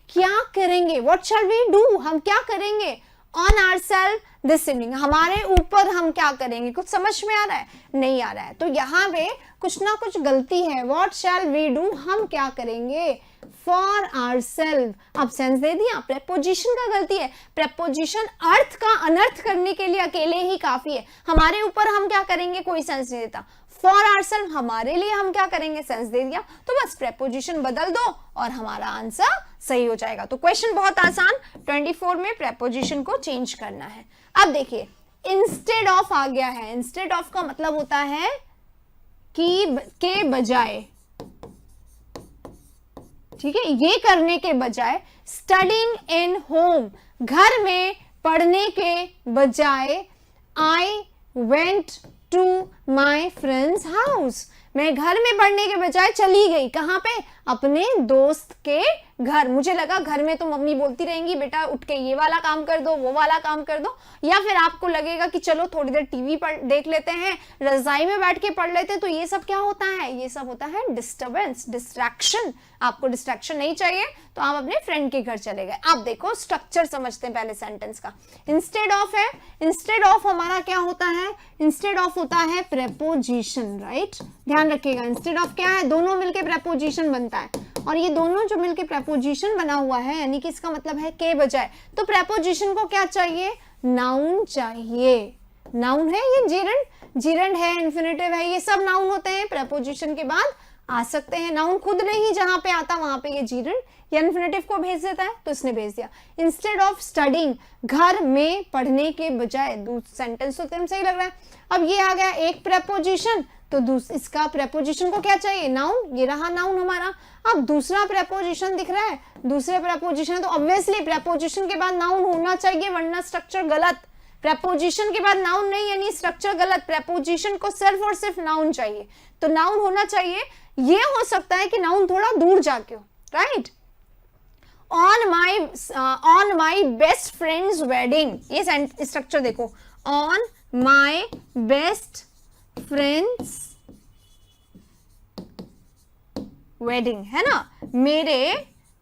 क्या करेंगे, what shall we do, हम क्या करेंगे on ourselves this evening, हमारे ऊपर हम क्या करेंगे। कुछ समझ में आ रहा है, नहीं आ रहा है, तो यहाँ पे कुछ ना कुछ गलती है। what shall we do, हम क्या करेंगे for ourselves, अब सेंस दे दिया, प्रेपोजिशन का गलती है। प्रेपोजिशन अर्थ का अनर्थ करने के लिए अकेले ही काफी है, हमारे ऊपर हम क्या करेंगे कोई सेंस नहीं देता। फॉर आवरसेल्फ, हमारे लिए हम क्या करेंगे, सेंस दे दिया, तो बस प्रेपोजिशन बदल दो और हमारा आंसर सही हो जाएगा। तो क्वेश्चन बहुत आसान, 24 में प्रेपोजिशन को चेंज करना है। अब देखिए इंस्टेड ऑफ आ गया है, इंस्टेड ऑफ का मतलब होता है कि के बजाय, ठीक है, ये करने के बजाय स्टडिंग इन होम, घर में पढ़ने के बजाय I went to my friends house, मैं घर में पढ़ने के बजाय चली गई कहाँ पे, अपने दोस्त के घर। मुझे लगा घर में तो मम्मी बोलती रहेंगी बेटा उठ के ये वाला काम कर दो, वो वाला काम कर दो, या फिर आपको लगेगा कि चलो थोड़ी देर टीवी देख लेते हैं, रजाई में बैठ के पढ़ लेते हैं। तो ये सब क्या होता है, ये सब होता है डिस्टर्बेंस, डिस्ट्रैक्शन। आपको डिस्ट्रैक्शन नहीं चाहिए तो आप अपने फ्रेंड के घर चले गए। अब देखो स्ट्रक्चर समझते हैं पहले सेंटेंस का। इंस्टेड ऑफ है, इंस्टेड ऑफ हमारा क्या होता है, इंस्टेड ऑफ होता है प्रेपोजिशन, राइट। ध्यान रखिएगा, इंस्टेड ऑफ क्या है, दोनों मिलके प्रेपोजिशन बनता है, और ये दोनों जो मिलके प्रेपोजिशन बना हुआ है यानी कि इसका मतलब है के बजाय। तो प्रेपोजिशन को क्या चाहिए, नाउन चाहिए। नाउन है ये जीरंड, जीरंड है, इन्फिनेटिव है, ये सब नाउन होते हैं, प्रेपोजिशन के बाद आ सकते हैं। नाउन खुद नहीं जहां पे आता वहां पे ये जीरंड या इन्फिनेटिव को भेज देता है, तो इसने भेज दिया। इंस्टेड ऑफ स्टडिंग, घर में पढ़ने के बजाय, सेंटेंस तो एकदम सही लग रहा है। अब ये आ गया एक प्रेपोजिशन, तो इसका प्रेपोजिशन को क्या चाहिए, नाउन, ये रहा नाउन हमारा। अब दूसरा प्रेपोजिशन दिख रहा है, दूसरे प्रेपोजिशन, तो ऑब्वियसली प्रेपोजिशन के बाद नाउन होना चाहिए वरना स्ट्रक्चर गलत। प्रेपोजिशन के बाद नाउन नहीं यानी स्ट्रक्चर गलत। प्रेपोजिशन को सिर्फ और सिर्फ नाउन चाहिए, तो नाउन होना चाहिए। ये हो सकता है कि नाउन थोड़ा दूर जाके हो, right. On my best friend's wedding, ये स्ट्रक्चर देखो, on my best friend's wedding, है ना, मेरे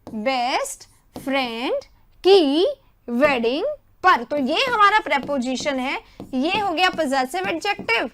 बेस्ट फ्रेंड की वेडिंग पर। तो ये हमारा प्रेपोजिशन है, ये हो गया पॉजेसिव एडजेक्टिव,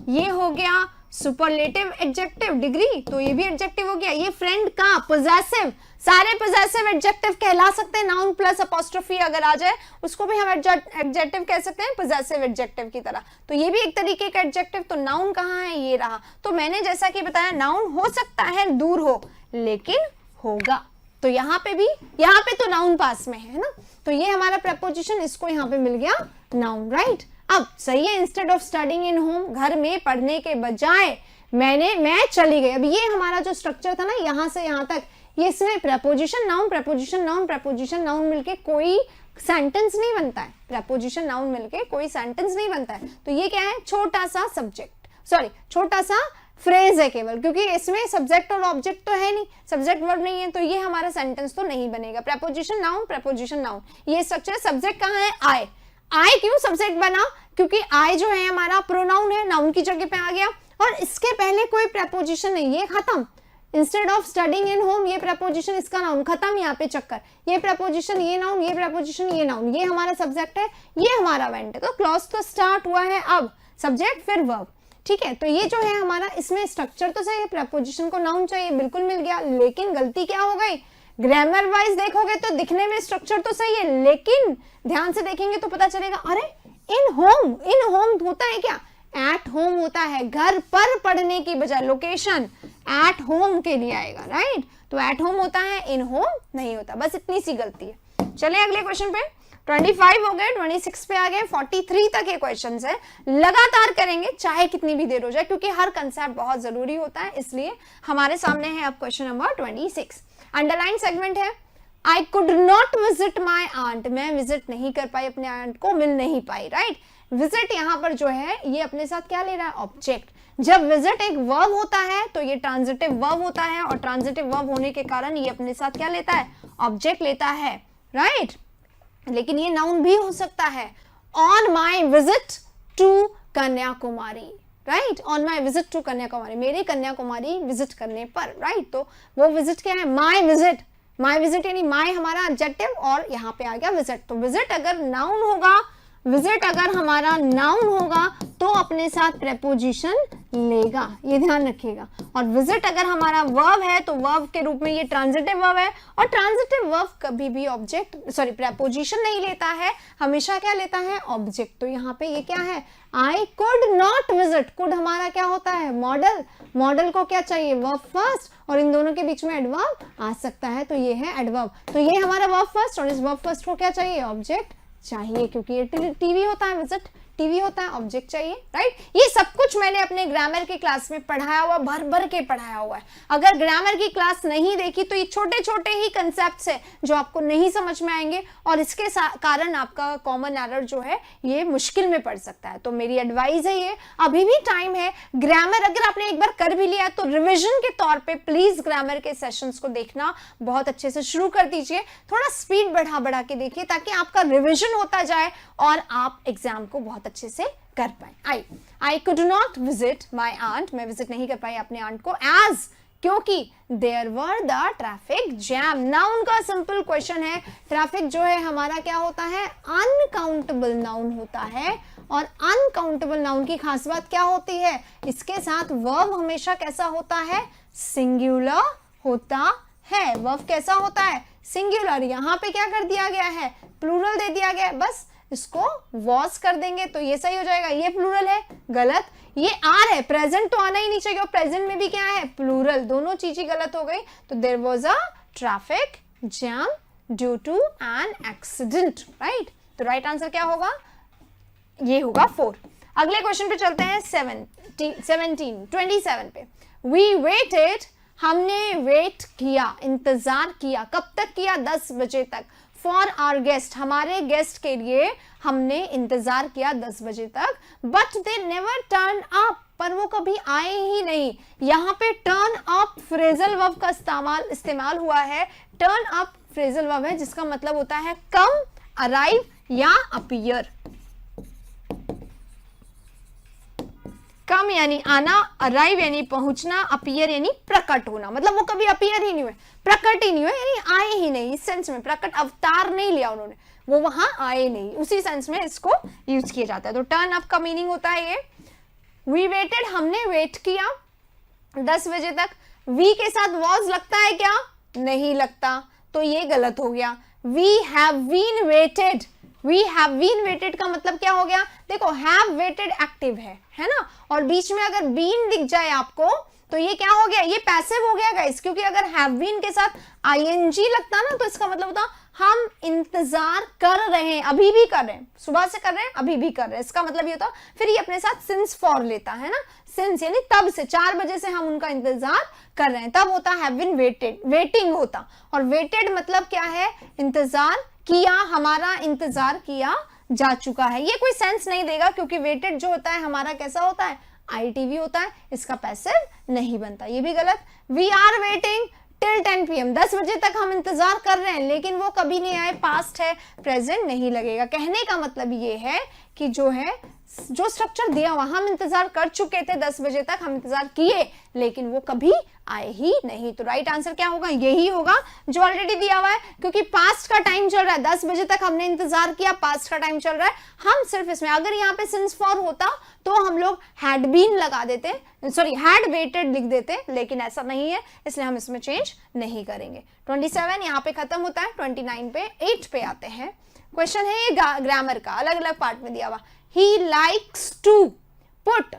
ये हो गया सुपरलेटिव एडजेक्टिव, डिग्री, तो ये भी एडजेक्टिव हो गया। ये फ्रेंड का पॉजेसिव, सारे पॉजेसिव एडजेक्टिव कहला सकते हैं, नाउन प्लस अपोस्ट्रोफी अगर आ जाए उसको भी हम एडजेक्टिव कह सकते हैं पॉजेसिव एडजेक्टिव की तरह। तो ये भी एक तरीके का एडजेक्टिव। तो नाउन कहाँ है, ये रहा। तो मैंने जैसा कि बताया नाउन हो सकता है दूर हो लेकिन होगा, तो यहाँ पे भी, यहाँ पे तो नाउन पास में है ना, तो ये हमारा प्रेपोजिशन, इसको यहाँ पे मिल गया नाउन, राइट। अब सही है, instead of studying in home, घर में पढ़ने के बजाय मैं चली गई। अब ये हमारा जो स्ट्रक्चर था ना यहाँ से यहाँ तक, ये इसमें preposition noun, preposition noun, preposition noun मिलके कोई सेंटेंस नहीं बनता है। प्रेपोजिशन नाउन मिलके कोई सेंटेंस नहीं बनता है। तो ये क्या है, छोटा सा सब्जेक्ट, सॉरी छोटा सा फ्रेज है केवल, क्योंकि इसमें सब्जेक्ट और ऑब्जेक्ट तो है नहीं, सब्जेक्ट वर्ब नहीं है, तो ये हमारा सेंटेंस तो नहीं बनेगा। प्रेपोजिशन नाउन, प्रेपोजिशन नाउन, ये स्ट्रक्चर। सब्जेक्ट कहाँ है, आई। आई क्यों सब्जेक्ट बना, क्योंकि आई जो है हमारा प्रोनाउन है, नाउन की जगह पे आ गया, और इसके पहले कोई प्रेपोजिशन नहीं, ये खत्म। Instead of studying in home, ये प्रेपोजिशन, इसका नाउन, खत्म यहाँ पे चक्कर। ये प्रेपोजिशन, ये नाउन, ये प्रेपोजिशन, ये नाउन, ये हमारा सब्जेक्ट है, ये हमारा वेंट है। तो क्लॉज तो स्टार्ट हुआ है, अब सब्जेक्ट फिर वर्ब, ठीक है। तो ये जो है हमारा, इसमें स्ट्रक्चर तो सही है, प्रेपोजिशन को नाउन चाहिए, बिल्कुल मिल गया। लेकिन गलती क्या हो गई, ग्रामर वाइज देखोगे तो दिखने में स्ट्रक्चर तो सही है, लेकिन ध्यान से देखेंगे तो पता चलेगा अरे इन होम होता है क्या, एट होम होता है, घर पर पढ़ने की बजाय लोकेशन एट होम के लिए आएगा, राइट। तो एट होम होता है, इन होम नहीं होता, बस इतनी सी गलती है। चले अगले क्वेश्चन पे। 25 हो गए, 26 पे आ गए, 43 तक ये क्वेश्चन है। लगातार करेंगे चाहे कितनी भी देर हो जाए, क्योंकि हर कंसेप्ट बहुत जरूरी होता है, इसलिए हमारे सामने है अब क्वेश्चन नंबर 26। अंडरलाइन सेगमेंट है, I could not visit my aunt, मैं विजिट नहीं कर पाई, अपने आंट को मिल नहीं पाई, राइट। विजिट यहाँ पर जो है ये अपने साथ क्या ले रहा है, ऑब्जेक्ट। जब विजिट एक वर्ब होता है तो ये ट्रांजिटिव वर्ब होता है, और ट्रांजिटिव वर्ब होने के कारण ये अपने साथ क्या लेता है, ऑब्जेक्ट लेता है, राइट। लेकिन ये नाउन भी हो सकता है। On my visit to Kanyakumari, right, on my visit to Kanyakumari, मेरी कन्याकुमारी विजिट करने पर, राइट। तो वो विजिट क्या है, माई विजिट, माई विजिट यानी माई हमारा एडजेक्टिव और यहाँ पे आ गया विजिट। तो विजिट अगर नाउन होगा, विजिट अगर हमारा नाउन होगा तो अपने साथ प्रेपोजिशन लेगा, ये ध्यान रखिएगा। और विजिट अगर हमारा वर्ब है तो वर्ब के रूप में ये ट्रांजिटिव वर्ब है, और ट्रांजिटिव वर्ब कभी भी ऑब्जेक्ट, सॉरी प्रेपोजिशन नहीं लेता है, हमेशा क्या लेता है, ऑब्जेक्ट। तो यहाँ पे ये क्या है, I could not visit, could हमारा क्या होता है, मॉडल, मॉडल को क्या चाहिए, वर्ब फर्स्ट, और इन दोनों के बीच में एडवर्ब आ सकता है, तो ये है एडवर्ब। तो ये हमारा वर्ब फर्स्ट, और इस वर्ब फर्स्ट को क्या चाहिए, ऑब्जेक्ट चाहिए, क्योंकि ये टीवी होता है, विजिट एक्टिव ही होता है, ऑब्जेक्ट चाहिए, राइट। ये सब कुछ मैंने अपने ग्रामर की क्लास में पढ़ाया हुआ, भर भर के पढ़ाया हुआ है। अगर ग्रामर की क्लास नहीं देखी तो ये छोटे छोटे ही कंसेप्ट्स है जो आपको नहीं समझ में आएंगे और इसके कारण आपका कॉमन एरर जो है ये मुश्किल में पड़ सकता है। तो मेरी एडवाइस है ये, अभी भी टाइम है। ग्रामर अगर आपने एक बार कर भी लिया तो रिविजन के तौर पे प्लीज ग्रामर के सेशंस को देखना बहुत अच्छे से शुरू कर दीजिए। थोड़ा स्पीड बढ़ा बढ़ा के देखिए ताकि आपका रिविजन होता जाए और आप एग्जाम को बहुत अच्छे से कर पाए। I could not visit my aunt, मैं विजिट नहीं कर पाई अपने आंट को एज क्योंकि there were the traffic jam. Noun का सिंपल क्वेश्चन है, ट्रैफिक जो है हमारा क्या होता है, अनकाउंटेबल नाउन होता है। और अनकाउंटेबल नाउन की खास बात क्या होती है, इसके साथ वर्ब हमेशा कैसा होता है, सिंगुलर होता है। वर्ब कैसा होता है, सिंगुलर। यहाँ पे क्या कर दिया गया है, प्लूरल दे दिया गया है, बस इसको वॉज कर देंगे तो ये सही हो जाएगा। ये प्लूरल है, गलत। ये आर है, प्रेजेंट तो आना ही नहीं चाहिए और प्रेजेंट में भी क्या है, प्लूरल। दोनों चीजें गलत हो गई। तो there was a traffic jam due to an accident, right. तो राइट आंसर क्या होगा, ये होगा 4। अगले क्वेश्चन पे चलते हैं 27 पे। वी वेटेड, हमने वेट किया, इंतजार किया। कब तक किया, 10 बजे तक। फॉर आवर गेस्ट, हमारे गेस्ट के लिए हमने इंतजार किया 10 बजे तक। But they never turn up, पर वो कभी आए ही नहीं। यहाँ पे टर्न अप फ्रेजल वर्ब का इस्तेमाल हुआ है। टर्न अप फ्रेजल वर्ब है जिसका मतलब होता है कम, अराइव या अपीयर। कम यानी आना, अराइव यानी पहुंचना, अपीयर यानी प्रकट होना। मतलब वो कभी अपीयर ही नहीं हुए, प्रकट ही नहीं हुए, यानी आए ही नहीं। इस सेंस में प्रकट अवतार नहीं लिया उन्होंने, वो वहां आए नहीं, उसी सेंस में इसको यूज किया जाता है। तो टर्न अप का मीनिंग होता है ये। वी वेटेड, हमने वेट किया 10 बजे तक। वी के साथ वॉज लगता है क्या, नहीं लगता, तो ये गलत हो गया। We have been waited, we have been waited का मतलब क्या हो गया, देखो हैव वेटेड एक्टिव है ना, और बीच में अगर बीन दिख जाए आपको तो ये क्या हो गया, ये पैसिव हो गया गाइस। क्योंकि अगर हैव बीन के साथ आईएनजी लगता ना तो इसका मतलब होता हम इंतजार कर रहे हैं, अभी भी कर रहे हैं, सुबह से कर रहे हैं, अभी भी कर रहे हैं। इसका मतलब ये होता, फिर ये अपने साथ सिंस फॉर लेता है ना, सिंस यानी तब से, 4 बजे से हम उनका इंतजार कर रहे हैं, तब होता हैव बीन वेटेड, वेटिंग होता। और वेटेड मतलब क्या है, इंतजार किया, हमारा इंतजार किया जा चुका है। ये कोई सेंस नहीं देगा क्योंकि वेटेड जो होता है हमारा कैसा होता है, आईटीवी होता है, इसका पैसिव नहीं बनता, ये भी गलत। We are waiting till 10 PM, 10 बजे तक हम इंतजार कर रहे हैं, लेकिन वो कभी नहीं आए, पास्ट है, प्रेजेंट नहीं लगेगा। कहने का मतलब ये है कि जो स्ट्रक्चर दिया हुआ, हम इंतजार कर चुके थे 10 बजे तक, हम इंतजार किए, लेकिन वो कभी आए ही नहीं। तो राइट आंसर क्या होगा, यही होगा जो ऑलरेडी दिया हुआ है, क्योंकि पास्ट का टाइम चल रहा है, 10 बजे तक हमने इंतजार किया, पास्ट का टाइम चल रहा है। हम सिर्फ इसमें, अगर यहाँ पे सिंस फॉर होता तो हम लोग हैड बीन लगा देते, सॉरी हैड वेटेड लिख देते, लेकिन ऐसा नहीं है, इसलिए हम इसमें चेंज नहीं करेंगे। 27 यहाँ पे खत्म होता है, 29 पे 8 पे आते हैं। क्वेश्चन है ये ग्रामर का, अलग अलग पार्ट में दिया हुआ। He likes to put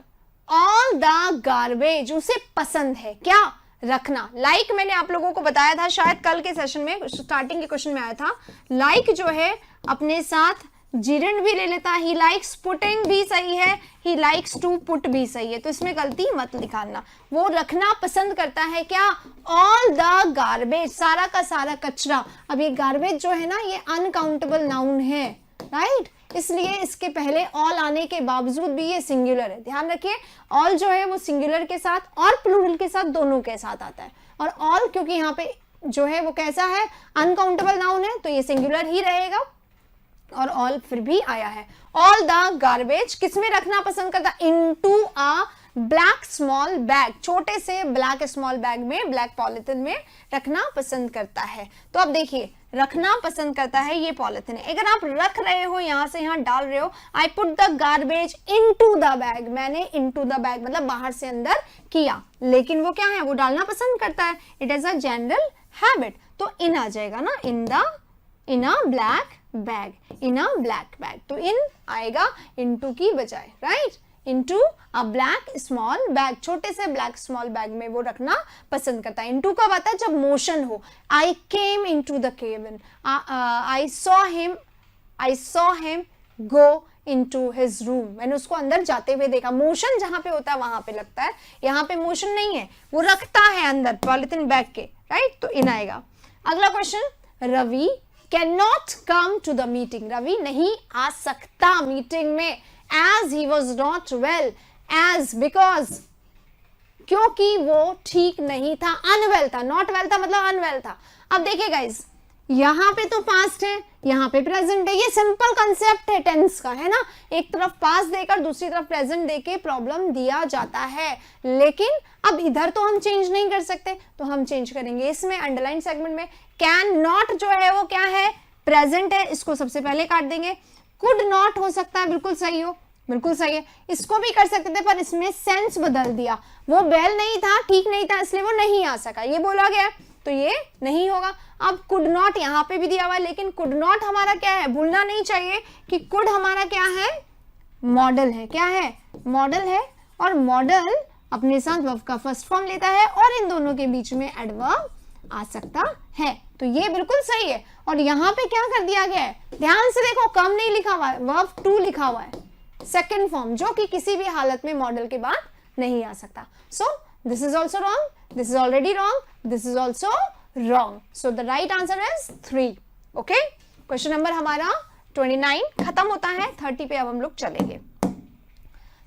all the garbage, उसे पसंद है क्या, रखना। लाइक मैंने आप लोगों को बताया था, शायद कल के सेशन में, स्टार्टिंग के क्वेश्चन में आया था। लाइक जो है अपने साथ जिरंड भी ले लेता, ही लाइक्स पुटिंग भी सही है, ही लाइक्स टू पुट भी सही है, तो इसमें गलती मत निकालना। वो रखना पसंद करता है क्या, ऑल द गार्बेज, सारा का सारा कचरा। अब ये गार्बेज जो है ना, ये अनकाउंटेबल नाउन है, राइट, इसलिए इसके पहले ऑल आने के बावजूद भी ये सिंगुलर है। ध्यान रखिए, ऑल जो है वो सिंगुलर के साथ और प्लूरल के साथ, दोनों के साथ आता है। और ऑल क्योंकि यहाँ पे जो है वो कैसा है, अनकाउंटेबल नाउन है, तो ये सिंगुलर ही रहेगा, और ऑल फिर भी आया है। ऑल द गार्बेज किसमें रखना पसंद करता, into a black small bag, छोटे से ब्लैक स्मॉल बैग में, ब्लैक पॉलिथिन में रखना पसंद करता है। तो अब देखिए, रखना पसंद करता है, ये पॉलिथिन है। अगर आप रख रहे हो, यहां से यहां डाल रहे हो, I put the garbage into the bag, मैंने इनटू द बैग मतलब बाहर से अंदर किया, लेकिन वो क्या है, वो डालना पसंद करता है, it is a general habit. तो इन आ जाएगा ना, in a black bag, in a black bag, तो इन आएगा इनटू की बजाय, right, into a black small bag, छोटे से ब्लैक स्मॉल बैग में वो रखना पसंद करता है। इनटू कब आता है, जब मोशन हो। I came into the cabin, I saw him go into his room, मैंने उसको अंदर जाते हुए देखा। मोशन जहां पे होता है वहां पे लगता है, यहाँ पे मोशन नहीं है, वो रखता है अंदर पॉलिथीन बैग के, राइट, तो इन आएगा। अगला question, Ravi can not come to the meeting, Ravi नहीं आ सकता मीटिंग में, as he was not well, as because क्योंकि वो ठीक नहीं था, अनवेल था, नॉट वेल था मतलब अनवेल था। अब देखिए गाइज, यहाँ पे तो पास्ट है, यहाँ पे प्रेजेंट है, ये सिंपल कंसेप्ट है टेंस का, है ना, एक तरफ पास्ट देकर दूसरी तरफ प्रेजेंट देके प्रॉब्लम दिया जाता है, लेकिन अब इधर तो हम चेंज नहीं कर सकते, तो हम चेंज करेंगे इसमें अंडरलाइन सेगमेंट में। कैन नॉट जो है वो क्या है, प्रेजेंट है, इसको सबसे पहले काट देंगे। कुड नॉट हो सकता है, बिल्कुल सही हो, बिल्कुल सही है, इसको भी कर सकते थे पर इसमें सेंस बदल दिया, वो वेल नहीं था, ठीक नहीं था, इसलिए वो नहीं आ सका, ये बोला गया, तो ये नहीं होगा। अब कुड नॉट यहाँ पे भी दिया हुआ है, लेकिन कुड नॉट हमारा क्या है, भूलना नहीं चाहिए कि कुड हमारा क्या है, मॉडल है, क्या है, मॉडल है, और मॉडल अपने साथ वर्ब का फर्स्ट फॉर्म लेता है और इन दोनों के बीच में एडवर्ब आ सकता है, तो ये बिल्कुल सही है। और यहाँ पे क्या कर दिया गया है, ध्यान से देखो, कम नहीं लिखा हुआ है, वर्ब टू लिखा हुआ है, सेकेंड फॉर्म, जो कि किसी भी हालत में मॉडल के बाद नहीं आ सकता। So this is also wrong, this is already wrong, this is also wrong, so the right answer is 3. okay, question number हमारा 29 खत्म होता है, 30 पे अब हम लोग चलेंगे।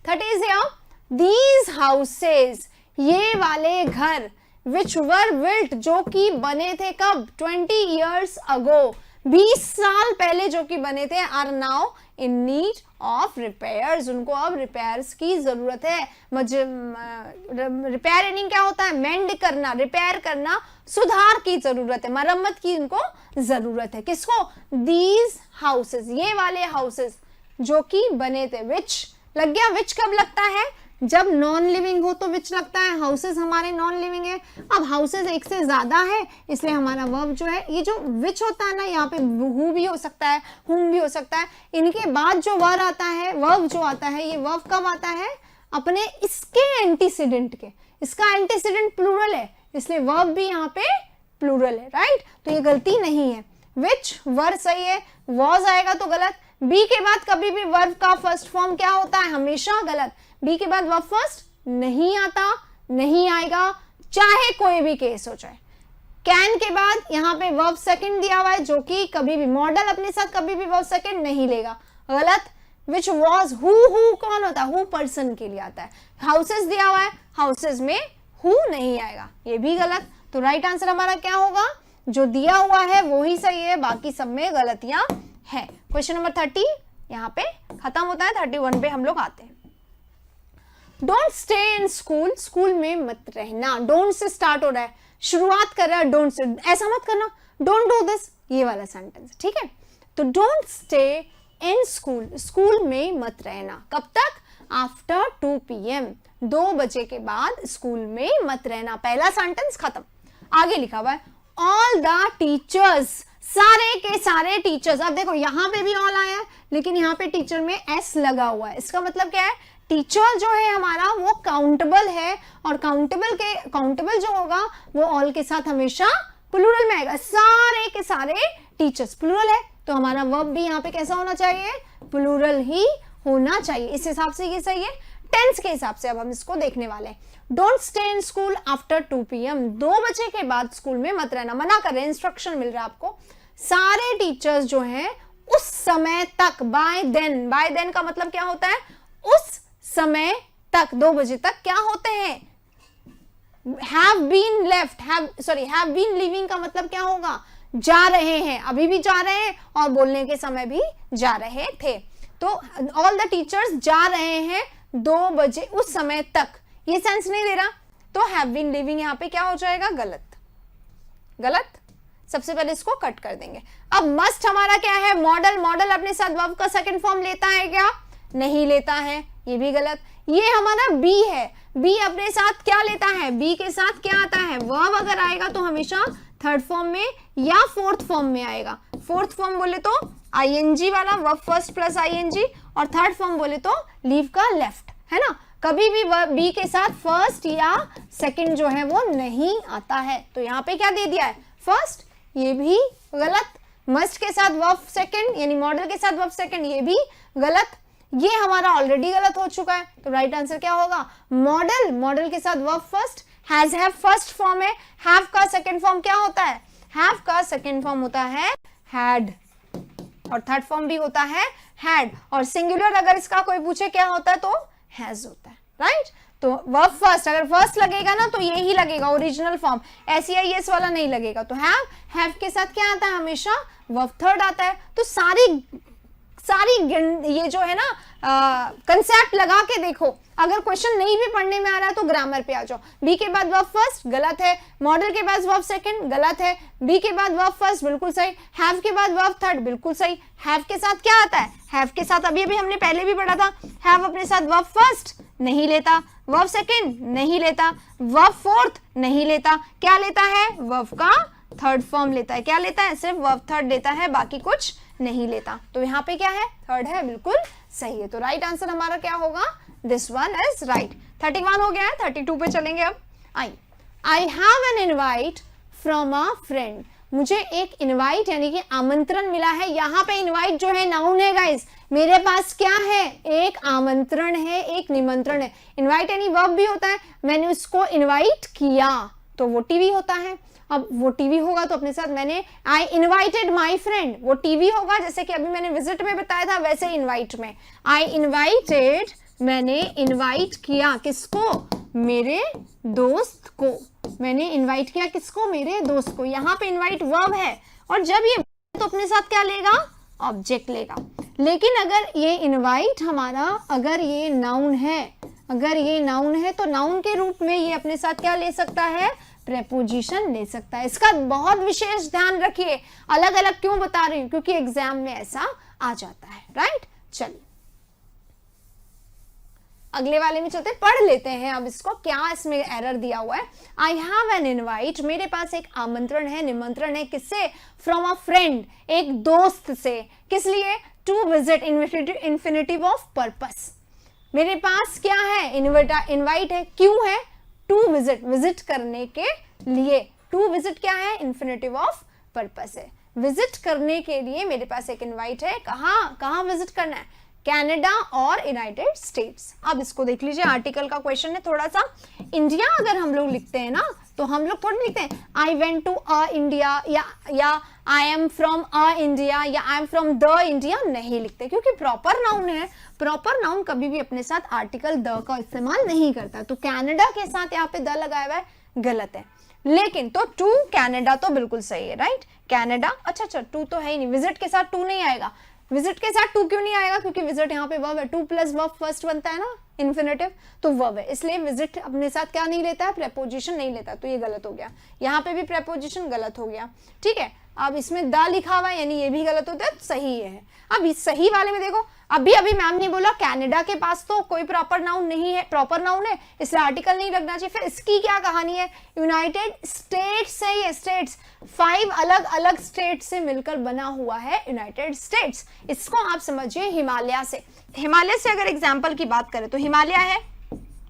30 is here, these houses, ये वाले घर, which were built, जो कि बने थे कब, 20 years ago, 20 साल पहले जो कि बने थे, are now in need of repairs, उनको अब रिपेयर्स की जरूरत है। रिपेयरिंग क्या होता है, मेंड करना, रिपेयर करना, सुधार की जरूरत है, मरम्मत की इनको जरूरत है। किसको, दीज हाउसेस, ये वाले हाउसेस जो कि बने थे। विच लग गया, विच कब लगता है, जब नॉन लिविंग हो तो विच लगता है, हाउसेस हमारे नॉन लिविंग है। अब हाउसेस एक से ज्यादा है, इसलिए हमारा वर्ब जो है, ये जो विच होता है ना, यहाँ पे हु भी हो सकता है, हुम भी हो सकता है, इनके बाद जो वर्ब आता है, वर्ब जो आता है, ये वर्ब कब आता है, अपने इसके एंटीसीडेंट के, इसका एंटीसीडेंट प्लूरल है, इसलिए वर्ब भी यहाँ पे प्लूरल है, राइट, तो ये गलती नहीं है। विच वर्ब सही है, वॉज आएगा तो गलत। बी के बाद कभी भी वर्ब का फर्स्ट फॉर्म क्या होता है, हमेशा गलत, बी के बाद वर्ब फर्स्ट नहीं आता, नहीं आएगा, चाहे कोई भी केस हो जाए। कैन के बाद यहाँ पे वर्ब सेकंड दिया हुआ है, जो कि कभी भी मॉडल अपने साथ कभी भी वर्ब सेकंड नहीं लेगा, गलत। विच वॉज, हु कौन होता है, हु पर्सन के लिए आता है। हाउसेस दिया हुआ है, हाउसेस में हु नहीं आएगा, ये भी गलत। तो राइट आंसर हमारा क्या होगा, जो दिया हुआ है वो ही सही है, बाकी सब में गलतियां है। क्वेश्चन नंबर 30 यहाँ पे खत्म होता है, 31 पे हम लोग आते हैं। Don't stay in school, school में मत रहना, डोंट से स्टार्ट हो रहा है, शुरुआत कर रहा है डोंट से, ऐसा मत करना, डोंट डू दिस, ये वाला सेंटेंस, ठीक है। तो don't stay in school, school में मत रहना, कब तक, आफ्टर 2 PM, 2 बजे के बाद स्कूल में मत रहना, पहला सेंटेंस खत्म। आगे लिखा हुआ है ऑल द टीचर्स, सारे के सारे टीचर्स। अब देखो यहाँ पे भी ऑल आया है, लेकिन यहाँ पे टीचर में एस लगा हुआ है, इसका मतलब क्या है, टीचर जो है हमारा वो काउंटेबल है, और काउंटेबल जो होगा वो ऑल के साथ हमेशा प्लूरल में आएगा, सारे के सारे टीचर्स प्लूरल है, तो हमारा वर्ब भी यहाँ पे कैसा होना चाहिए, प्लूरल ही होना चाहिए। इस हिसाब से ये सही है, टेंस के हिसाब से अब हम इसको देखने वाले हैं। Don't stay in school after 2 PM, 2 बजे के बाद स्कूल में मत रहना, मना कर रहे हैं, इंस्ट्रक्शन मिल रहा है आपको। सारे टीचर्स जो हैं उस समय तक, बाय देन, बाय देन का मतलब क्या होता है, उस समय तक, 2 बजे तक क्या होते हैं, have been left, have been leaving का मतलब क्या होगा, जा रहे हैं, अभी भी जा रहे हैं और बोलने के समय भी जा रहे थे। तो ऑल द टीचर्स जा रहे हैं 2 बजे उस समय तक, ये सेंस नहीं दे रहा, तो have been leaving यहाँ पे क्या हो जाएगा, गलत, गलत। सबसे पहले इसको कट कर देंगे। अब मस्ट हमारा क्या है, मॉडल, मॉडल अपने साथ वर्ब का सेकंड फॉर्म लेता है क्या, नहीं लेता है, ये भी गलत। ये हमारा बी है, बी अपने साथ क्या लेता है, बी के साथ क्या आता है, वर्ब अगर आएगा तो हमेशा थर्ड फॉर्म में या फोर्थ फॉर्म में आएगा। फोर्थ फॉर्म बोले तो आईएनजी वाला, वर्ब फर्स्ट प्लस आईएनजी, और थर्ड फॉर्म बोले तो लीव का लेफ्ट, है ना। कभी भी बी के साथ फर्स्ट या सेकंड जो है वो नहीं आता है, तो यहाँ पे क्या दे दिया है, फर्स्ट, ये भी गलत। मस्ट के साथ वर्ब सेकंड यानी मॉडल के साथ वर्ब सेकंड, ये भी गलत, ये हमारा ऑलरेडी गलत हो चुका है। तो राइट आंसर क्या होगा? मॉडल, मॉडल के साथ verb first, has have first form है, हैव का सेकंड फॉर्म क्या होता है? हैव का सेकंड फॉर्म होता है हैड, और थर्ड फॉर्म भी होता है हैड, और सिंगुलर अगर इसका कोई पूछे क्या होता है तो हैज होता है, राइट। तो वर्ब फर्स्ट, अगर फर्स्ट लगेगा ना तो ये ही लगेगा ओरिजिनल फॉर्म, एस वाला नहीं लगेगा। तो हैव के साथ क्या आता है? हमेशा वर्ब थर्ड आता है। तो सारी ये जो है ना कंसेप्ट लगा के देखो, अगर क्वेश्चन नहीं भी पढ़ने में आ रहा है तो ग्रामर पे आ जाओ। बी के बाद वर्ब फर्स्ट गलत है, मॉडल के बाद वर्ब सेकंड गलत है, बी के बाद वर्ब फर्स्ट बिल्कुल सही, हैव के बाद वर्ब थर्ड बिल्कुल सही। हैव के साथ क्या आता है? हैव के साथ अभी हमने पहले भी पढ़ा था, हैव अपने साथ वर्ब फर्स्ट नहीं लेता, वर्ब सेकंड नहीं लेता, वर्ब फोर्थ नहीं लेता, क्या लेता है? वर्ब का थर्ड फॉर्म लेता है। क्या लेता है? सिर्फ वर्ब थर्ड लेता है, बाकी कुछ नहीं लेता। तो यहाँ पे क्या है? थर्ड है, बिल्कुल सही है। तो राइट आंसर हमारा क्या होगा? This one is right. 31 हो गया है, 32 पे चलेंगे अब। I have an invite from a friend, मुझे एक इनवाइट यानी कि आमंत्रण मिला है। यहाँ पे इनवाइट जो है नाउन है गाइस, मेरे पास क्या है? एक आमंत्रण है, एक निमंत्रण है। इनवाइट यानी वर्ब भी होता है, मैंने उसको इनवाइट किया तो वो टीवी होता है। अब वो टीवी होगा तो अपने साथ मैंने आई इनवाइटेड माई फ्रेंड, वो टीवी होगा, जैसे कि अभी मैंने विजिट में बताया था वैसे इनवाइट में आई इनवाइटेड, मैंने इनवाइट किया किसको? मेरे दोस्त को। मैंने इनवाइट किया किसको? मेरे दोस्त को। यहाँ पे इनवाइट वर्ब है, और जब ये तो अपने साथ क्या लेगा? ऑब्जेक्ट लेगा। लेकिन अगर ये इनवाइट हमारा अगर ये नाउन है, अगर ये नाउन है तो नाउन के रूप में ये अपने साथ क्या ले सकता है? प्रेपोजिशन ले सकता है। इसका बहुत विशेष ध्यान रखिए। अलग अलग क्यों बता रही हूं? क्योंकि एग्जाम में ऐसा आ जाता है, राइट। चलिए अगले वाले में चलते, पढ़ लेते हैं अब इसको, क्या इसमें एरर दिया हुआ है। आई हैव एन इनवाइट, मेरे पास एक आमंत्रण है, निमंत्रण है, किससे? फ्रॉम अ फ्रेंड, एक दोस्त से। किस लिए? To visit, infinitive of purpose. मेरे पास क्या है? इनवाइट है, क्यों है? टू विजिट, विजिट करने के लिए। टू विजिट क्या है? इन्फिनिटिव ऑफ पर्पस है, विजिट करने के लिए मेरे पास एक इनवाइट है। कहाँ विजिट करना है? कनाडा और यूनाइटेड स्टेट्स। अब इसको देख लीजिए, आर्टिकल का क्वेश्चन है थोड़ा सा। इंडिया अगर हम लोग लिखते हैं ना तो हम लोग थोड़ी लिखते हैं I went to a India या I am from a India या I am from the India, नहीं लिखते, क्योंकि प्रॉपर नाउन है। प्रॉपर नाउन कभी भी अपने साथ आर्टिकल द का इस्तेमाल नहीं करता। तो कनाडा के साथ यहाँ पे द लगाया हुआ है, गलत है। लेकिन तो टू कनाडा तो बिल्कुल सही है, राइट। कनाडा, अच्छा टू तो है ही नहीं, विजिट के साथ टू नहीं आएगा। विजिट के साथ टू क्यों नहीं आएगा? क्योंकि विजिट यहाँ पे वर्ब है, टू प्लस वर्ब फर्स्ट बनता है ना, इन्फिनेटिव, तो वर्ब है, इसलिए विजिट अपने साथ क्या नहीं लेता है? प्रेपोजिशन नहीं लेता। तो ये गलत हो गया, यहाँ पे भी प्रेपोजिशन गलत हो गया, ठीक है। अब इसमें द लिखा हुआ है यानी ये भी गलत होता है, सही है। अब इस सही वाले में देखो, अभी मैम ने बोला कनाडा के पास तो कोई प्रॉपर नाउन नहीं है, प्रॉपर नाउन है, इसलिए आर्टिकल नहीं लगना चाहिए। फिर इसकी क्या कहानी है? यूनाइटेड स्टेट्स है ये, स्टेट्स 5 अलग अलग स्टेट से मिलकर बना हुआ है यूनाइटेड स्टेट्स। इसको आप समझिए हिमालय से। हिमालय से अगर एग्जाम्पल की बात करें तो हिमालय है,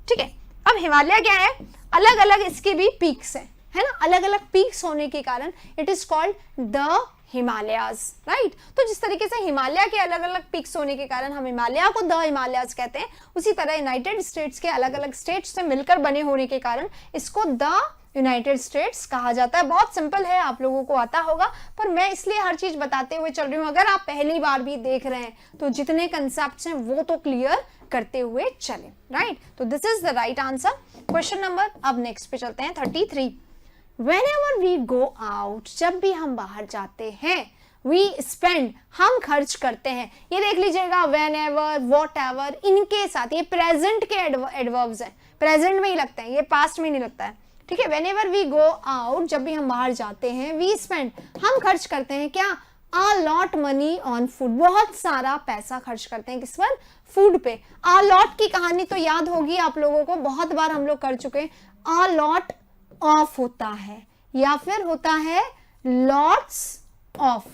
ठीक है। अब हिमालय क्या है? अलग अलग इसके भी पीक्स है ना, अलग अलग पीक्स होने के कारण it is called the Himalayas, right. तो जिस तरीके से हिमालय के अलग अलग पीक्स होने के कारण हम हिमालय को द हिमालयाज कहते हैं, उसी तरह यूनाइटेड स्टेट्स के अलग अलग स्टेट्स से मिलकर बने होने के कारण इसको द यूनाइटेड स्टेट्स कहा जाता है। बहुत सिंपल है, आप लोगों को आता होगा, पर मैं इसलिए हर चीज बताते हुए चल रही हूँ। अगर आप पहली बार भी देख रहे हैं तो जितने कंसेप्ट्स हैं वो तो क्लियर करते हुए चले, राइट। तो this is the right answer, question number. अब नेक्स्ट पे चलते हैं 33। Whenever we go out, जब भी हम बाहर जाते हैं, we spend, हम खर्च करते हैं। ये देख लीजिएगा, whenever, whatever, इनके साथ ये प्रेजेंट के एडवर्ब्स हैं, प्रेजेंट में ही लगते हैं, ये पास्ट में नहीं लगता है, ठीक है। whenever we go out, जब भी हम बाहर जाते हैं, we spend, हम खर्च करते हैं क्या? a lot money on food, बहुत सारा पैसा खर्च करते हैं, किस पर? फूड पे। a lot की कहानी तो याद होगी आप लोगों को, बहुत बार हम लोग कर चुके हैं। a lot ऑफ होता है या फिर होता है लॉट्स ऑफ,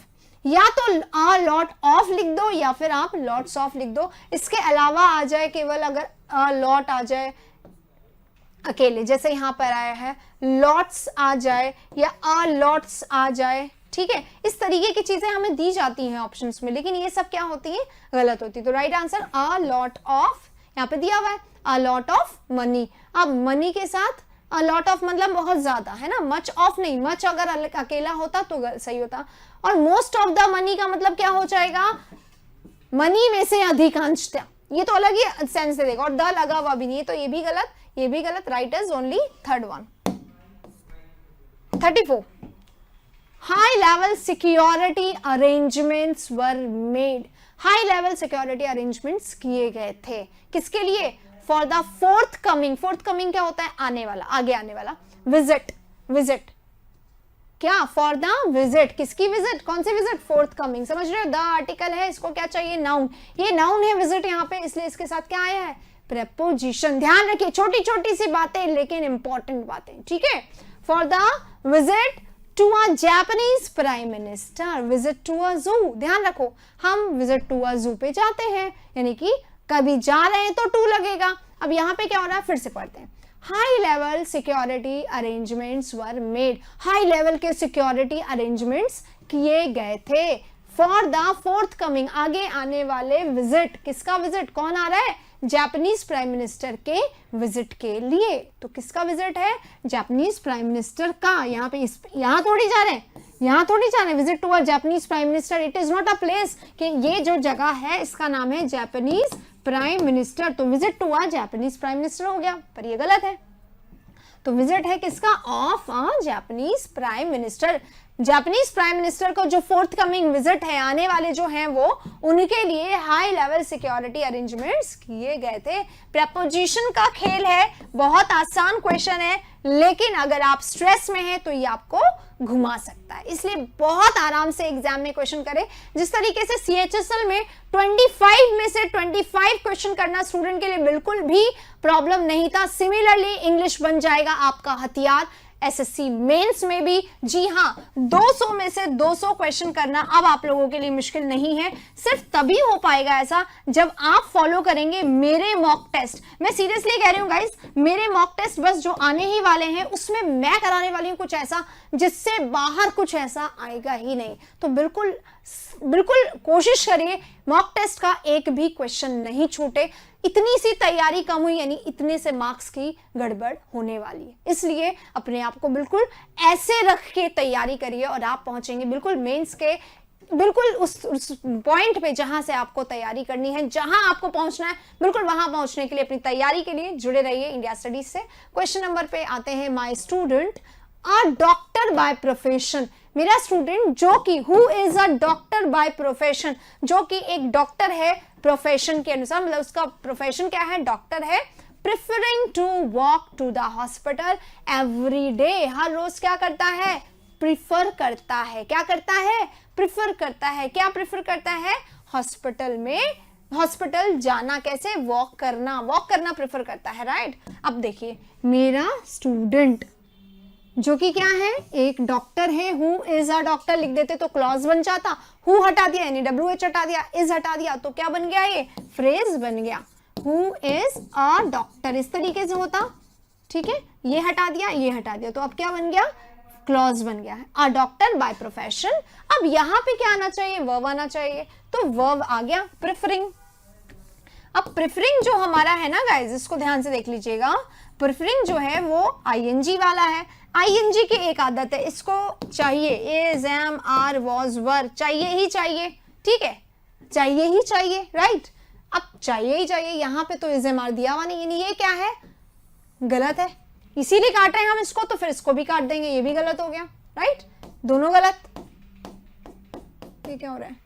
या तो आ लॉट ऑफ लिख दो या फिर आप लॉट्स ऑफ लिख दो। इसके अलावा आ जाए केवल अगर आ लॉट आ जाए अकेले, जैसे यहां पर आया है लॉट्स आ जाए या आ लॉट्स आ जाए, ठीक है, इस तरीके की चीजें हमें दी जाती हैं ऑप्शंस में, लेकिन ये सब क्या होती है, गलत होती है। तो right answer a lot of, यहाँ पे दिया हुआ है अ लॉट ऑफ मनी। अब मनी के साथ अ लॉट ऑफ मतलब बहुत ज्यादा, है ना, मच ऑफ नहीं, मच अगर अकेला होता तो सही होता। और मोस्ट ऑफ द मनी का मतलब क्या हो जाएगा, मनी में से अधिकांशतः, ये तो अलग ही सेंस से देगा, और द लगा हुआ भी नहीं है, तो ये भी गलत, ये भी गलत। Right is only third one. 34 high level security arrangements were made, high level security arrangements किए गए थे, किसके लिए, for the fourth coming, fourth coming क्या होता है, आने वाला, आगे आने वाला, विजिट, विजिट क्या, फॉर द विजिट, किसकी विजिट, कौन सी विजिट, फोर्थ कमिंग, समझ रहे हो, द आर्टिकल है, इसको क्या चाहिए, नाउन, ये नाउन है विजिट यहाँ पे, इसलिए इसके साथ क्या आया है, प्रेपोजिशन। ध्यान रखिए, छोटी छोटी सी बातें लेकिन इंपॉर्टेंट बातें, ठीक है। For the visit to a Japanese prime minister, visit to a zoo, ध्यान रखो, हम विजिट टू अ जू पे जाते हैं, यानी कि कभी जा रहे हैं तो टू लगेगा। अब यहाँ पे क्या हो रहा है, फिर से पढ़ते हैं, high level security arrangements were made, high level के सिक्योरिटी अरेंजमेंट्स किए गए थे फॉर द फोर्थ कमिंग, आगे आने वाले विजिट, किसका विजिट, कौन आ रहा है, जापानीज प्राइम मिनिस्टर के विजिट के लिए। तो किसका विजिट है, जापानीज प्राइम मिनिस्टर का, यहाँ पे यहाँ थोड़ी जा रहे हैं, यहाँ थोड़ी जा रहे हैं, visit to a Japanese prime minister, it is not a place, कि ये जो जगह है इसका नाम है जापानीज प्राइम मिनिस्टर, तो visit to a Japanese prime minister हो गया, पर ये गलत है। तो विजिट है किसका, of a Japanese prime minister, Japanese prime minister को जो फोर्थ कमिंग विजिट है, आने वाले जो हैं वो, उनके लिए हाई लेवल सिक्योरिटी अरेंजमेंट्स किए गए थे। प्रेपोजिशन का खेल है, बहुत आसान क्वेश्चन है, लेकिन अगर आप स्ट्रेस में हैं तो ये आपको घुमा सकता है, इसलिए बहुत आराम से एग्जाम में क्वेश्चन करें। जिस तरीके से CHSL में 25 में से 25 क्वेश्चन करना स्टूडेंट के लिए बिल्कुल भी प्रॉब्लम नहीं था, सिमिलरली इंग्लिश बन जाएगा आपका हथियार SSC मेंस में भी। जी हाँ, 200 में से 200 क्वेश्चन करना अब आप लोगों के लिए मुश्किल नहीं है, सिर्फ तभी हो पाएगा ऐसा जब आप फॉलो करेंगे मेरे मॉक टेस्ट। मैं सीरियसली कह रही हूँ गाइस, मेरे मॉक टेस्ट बस जो आने ही वाले हैं उसमें मैं कराने वाली हूँ कुछ ऐसा जिससे बाहर कुछ ऐसा आएगा ही नहीं। तो बिल्कुल बिल्कुल कोशिश करिए मॉक टेस्ट का एक भी क्वेश्चन नहीं छूटे। इतनी सी तैयारी कम हुई यानी इतने से मार्क्स की गड़बड़ होने वाली है, इसलिए अपने आप को बिल्कुल ऐसे रख के तैयारी करिए और आप पहुंचेंगे बिल्कुल मेंस के बिल्कुल उस पॉइंट पे जहां से आपको तैयारी करनी है, जहां आपको पहुंचना है, बिल्कुल वहां पहुंचने के लिए अपनी तैयारी के लिए जुड़े रहिए इंडिया स्टडीज से। क्वेश्चन नंबर पे आते हैं, my student a doctor by profession, मेरा स्टूडेंट जो कि who is a doctor by profession, जो कि एक डॉक्टर है प्रोफेशन के अनुसार, मतलब उसका प्रोफेशन क्या है, डॉक्टर है, preferring to walk to the hospital every day, हर रोज क्या करता है, प्रिफर करता है, क्या करता है, प्रिफर करता है, क्या प्रिफर करता है, हॉस्पिटल में, हॉस्पिटल जाना, कैसे, वॉक करना प्रिफर करता है, राइट। अब देखिए मेरा स्टूडेंट जो कि क्या है, एक डॉक्टर है, हु इज अ डॉक्टर लिख देते तो क्लॉज बन जाता, हु हटा दिया यानी WH हटा दिया, इज हटा दिया तो क्या बन गया, ये फ्रेज बन गया, हु इज अ डॉक्टर, इस तरीके से होता, ठीक है, ये हटा दिया ये हटा दिया तो अब क्या बन गया, क्लॉज बन गया है, अ डॉक्टर बाय प्रोफेशन। अब यहाँ पे क्या आना चाहिए, वर्ब आना चाहिए, तो वर्ब आ गया प्रिफरिंग। अब प्रिफरिंग जो हमारा है ना गाइस, इसको ध्यान से देख लीजिएगा, प्रिफरिंग जो है वो ING वाला है, ING की एक आदत है, इसको चाहिए, is am are was were, चाहिए ही चाहिए, ठीक है, चाहिए ही चाहिए, राइट। अब चाहिए ही चाहिए, यहाँ पे तो इज एम आर दिया हुआ नहीं, यानी ये क्या है, गलत है, इसीलिए काट रहे हैं हम इसको, तो फिर इसको भी काट देंगे, ये भी गलत हो गया, राइट, दोनों गलत। ये क्या हो रहा है,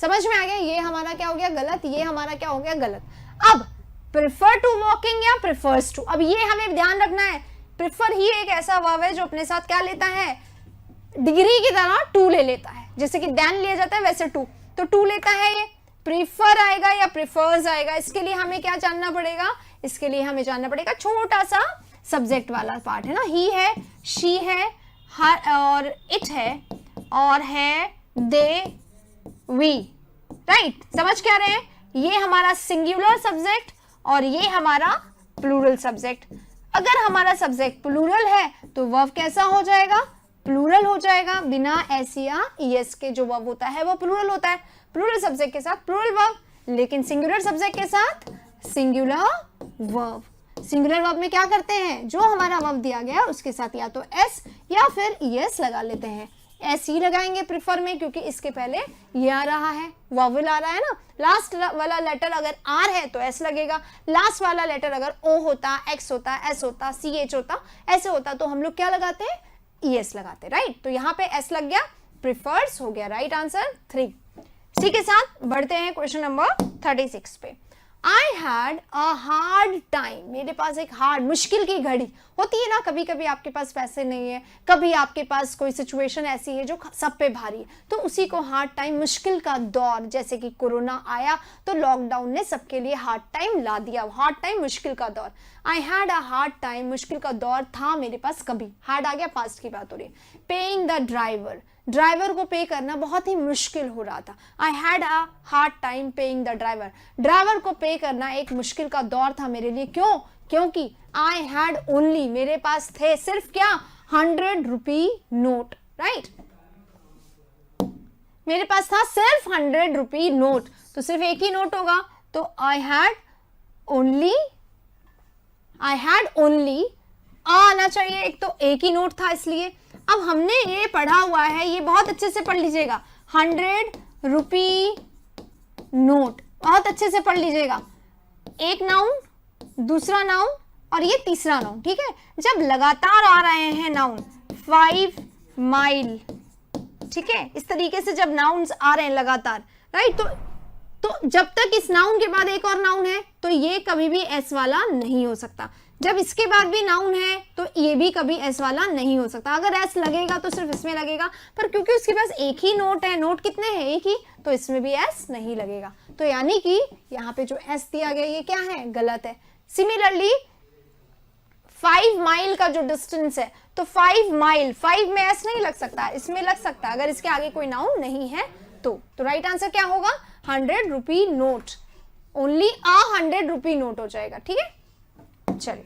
समझ में आ गया, ये हमारा क्या हो गया गलत, ये हमारा क्या हो गया गलत। अब प्रिफर टू वॉकिंग या प्रिफर्स टू, अब ये हमें ध्यान रखना है, प्रिफर ही एक ऐसा वर्ब है जो अपने साथ क्या लेता है, डिग्री की तरह टू ले लेता है, जैसे कि देन लिया जाता है वैसे टू, तो टू लेता है, ये प्रिफर आएगा या प्रिफर्स आएगा, इसके लिए हमें क्या जानना पड़ेगा, इसके लिए हमें जानना पड़ेगा छोटा सा सब्जेक्ट वाला पार्ट है ना, ही है, शी है, हर और इट है, और है दे, वी, राइट, समझ क्या रहे हैं, ये हमारा सिंगुलर सब्जेक्ट और ये हमारा प्लूरल सब्जेक्ट। अगर हमारा सब्जेक्ट प्लूरल है तो वर्ब कैसा हो जाएगा, प्लूरल हो जाएगा, बिना एस या ईएस के जो वर्ब होता है वो प्लूरल होता है, प्लूरल सब्जेक्ट के साथ प्लूरल वर्ब। लेकिन सिंगुलर सब्जेक्ट के साथ सिंगुलर वर्ब। सिंगुलर वर्ब में क्या करते हैं, जो हमारा वर्ब दिया गया है उसके साथ या तो एस या फिर ईएस लगा लेते हैं। एस ही लगाएंगे प्रिफर में, क्योंकि इसके पहले ये आ रहा है, वॉवेल आ रहा है ना। लास्ट वाला लेटर अगर आर है तो एस लगेगा, लास्ट वाला लेटर अगर ओ होता, एक्स होता, एस होता, सी एच होता, ऐसे होता तो हम लोग क्या लगाते हैं, ईएस लगाते, राइट। तो यहाँ पे एस लग गया, प्रिफर्स हो गया, राइट आंसर 3। इसी के साथ बढ़ते हैं क्वेश्चन नंबर 36 पे। I had a hard time, मेरे पास एक हार्ड, मुश्किल की घड़ी होती है ना, कभी कभी आपके पास पैसे नहीं है, कभी आपके पास कोई सिचुएशन ऐसी है जो सब पे भारी है, तो उसी को हार्ड टाइम, मुश्किल का दौर, जैसे कि कोरोना आया तो लॉकडाउन ने सबके लिए हार्ड टाइम ला दिया, हार्ड टाइम, मुश्किल का दौर। I had a hard time, मुश्किल का दौर था मेरे पास कभी, हार्ड आ गया, पास्ट की बात हो रही है। पेइंग द ड्राइवर, ड्राइवर को पे करना बहुत ही मुश्किल हो रहा था। I had a hard time paying the driver, driver को पे करना एक मुश्किल का दौर था मेरे लिए। क्यों, क्योंकि आई हैड ओनली, मेरे पास थे सिर्फ क्या, 100 रुपी नोट, राइट। मेरे पास था सिर्फ 100 रुपी नोट, तो सिर्फ एक ही नोट होगा, तो आई हैड ओनली आना चाहिए, एक तो एक ही नोट था इसलिए। अब हमने ये पढ़ा हुआ है, ये बहुत अच्छे से पढ़ लीजिएगा, 100 रुपी नोट, बहुत अच्छे से पढ़ लीजिएगा। एक नाउन, दूसरा नाउन और ये तीसरा नाउन, ठीक है। जब लगातार आ रहे हैं नाउन, 5 माइल, ठीक है, इस तरीके से जब नाउन्स आ रहे हैं लगातार, राइट, तो जब तक इस नाउन के बाद एक और नाउन है तो ये कभी भी एस वाला नहीं हो सकता। जब इसके बाद भी नाउन है तो ये भी कभी एस वाला नहीं हो सकता। अगर एस लगेगा तो सिर्फ इसमें लगेगा, पर क्योंकि उसके पास एक ही नोट है, नोट कितने हैं, एक ही, तो इसमें भी एस नहीं लगेगा। तो यानी कि यहाँ पे जो एस दिया गया ये क्या है, गलत है। सिमिलरली 5 माइल का जो डिस्टेंस है, तो 5 माइल, 5 में एस नहीं लग सकता, इसमें लग सकता है अगर इसके आगे कोई नाउन नहीं है तो राइट आंसर क्या होगा, 100 rupee note, only a 100 rupee note हो जाएगा, ठीक है। चलिए,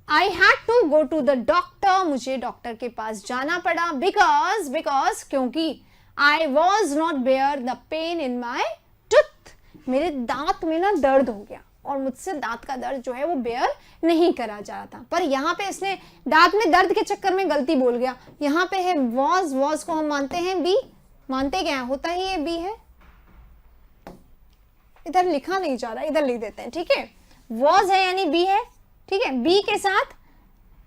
I had to go to the doctor, मुझे डॉक्टर के पास जाना पड़ा, बिकॉज क्योंकि I was not bear the pain in my tooth, मेरे दांत में ना दर्द हो गया और मुझसे दांत का दर्द जो है वो बेयर नहीं करा जा रहा था। पर यहाँ पे इसने दांत में दर्द के चक्कर में गलती बोल गया, यहाँ पे है वॉज को हम मानते हैं बी, मानते क्या होता है, ये बी है, इधर लिखा नहीं जा रहा, इधर लिख देते हैं, ठीक है। वॉज है यानी बी है, ठीक है। बी के साथ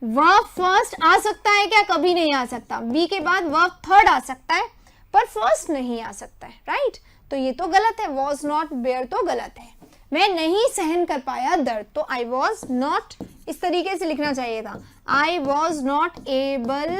वर्ब फर्स्ट आ सकता है क्या, कभी नहीं आ सकता। बी के बाद वर्ब थर्ड आ सकता है पर फर्स्ट नहीं आ सकता है, राइट। तो ये तो गलत है, वॉज नॉट बेयर तो गलत है। मैं नहीं सहन कर पाया दर्द, तो आई वॉज नॉट, इस तरीके से लिखना चाहिए था, I was not able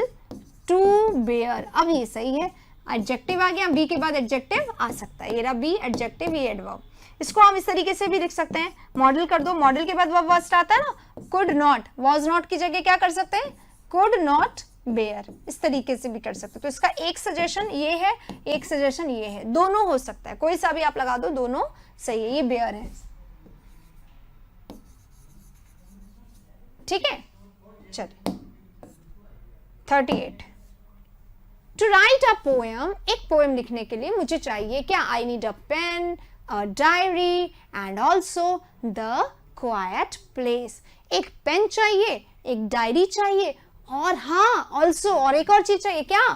to bear. अब ये सही है, एडजेक्टिव आ गया, बी के बाद एडजेक्टिव आ सकता है, ये रहा बी एडजेक्टिव, ये एडवर्ब। इसको हम इस तरीके से भी लिख सकते हैं, मॉडल कर दो, मॉडल के बाद वर्ब फर्स्ट आता है ना, कुड नॉट, वॉज नॉट की जगह क्या कर सकते हैं, कुड नॉट बेयर, इस तरीके से भी कर सकते हैं। तो इसका एक सजेशन ये है, एक सजेशन ये है, दोनों हो सकता है, कोई सा भी आप लगा दो, दोनों सही है, ये बेयर है, ठीक है। चलिए 38, टू राइट अ पोएम, एक पोएम लिखने के लिए मुझे चाहिए क्या, I need a pen, a diary and also the quiet place, एक पेन चाहिए, एक डायरी चाहिए, और हाँ ऑल्सो और एक और चीज चाहिए क्या,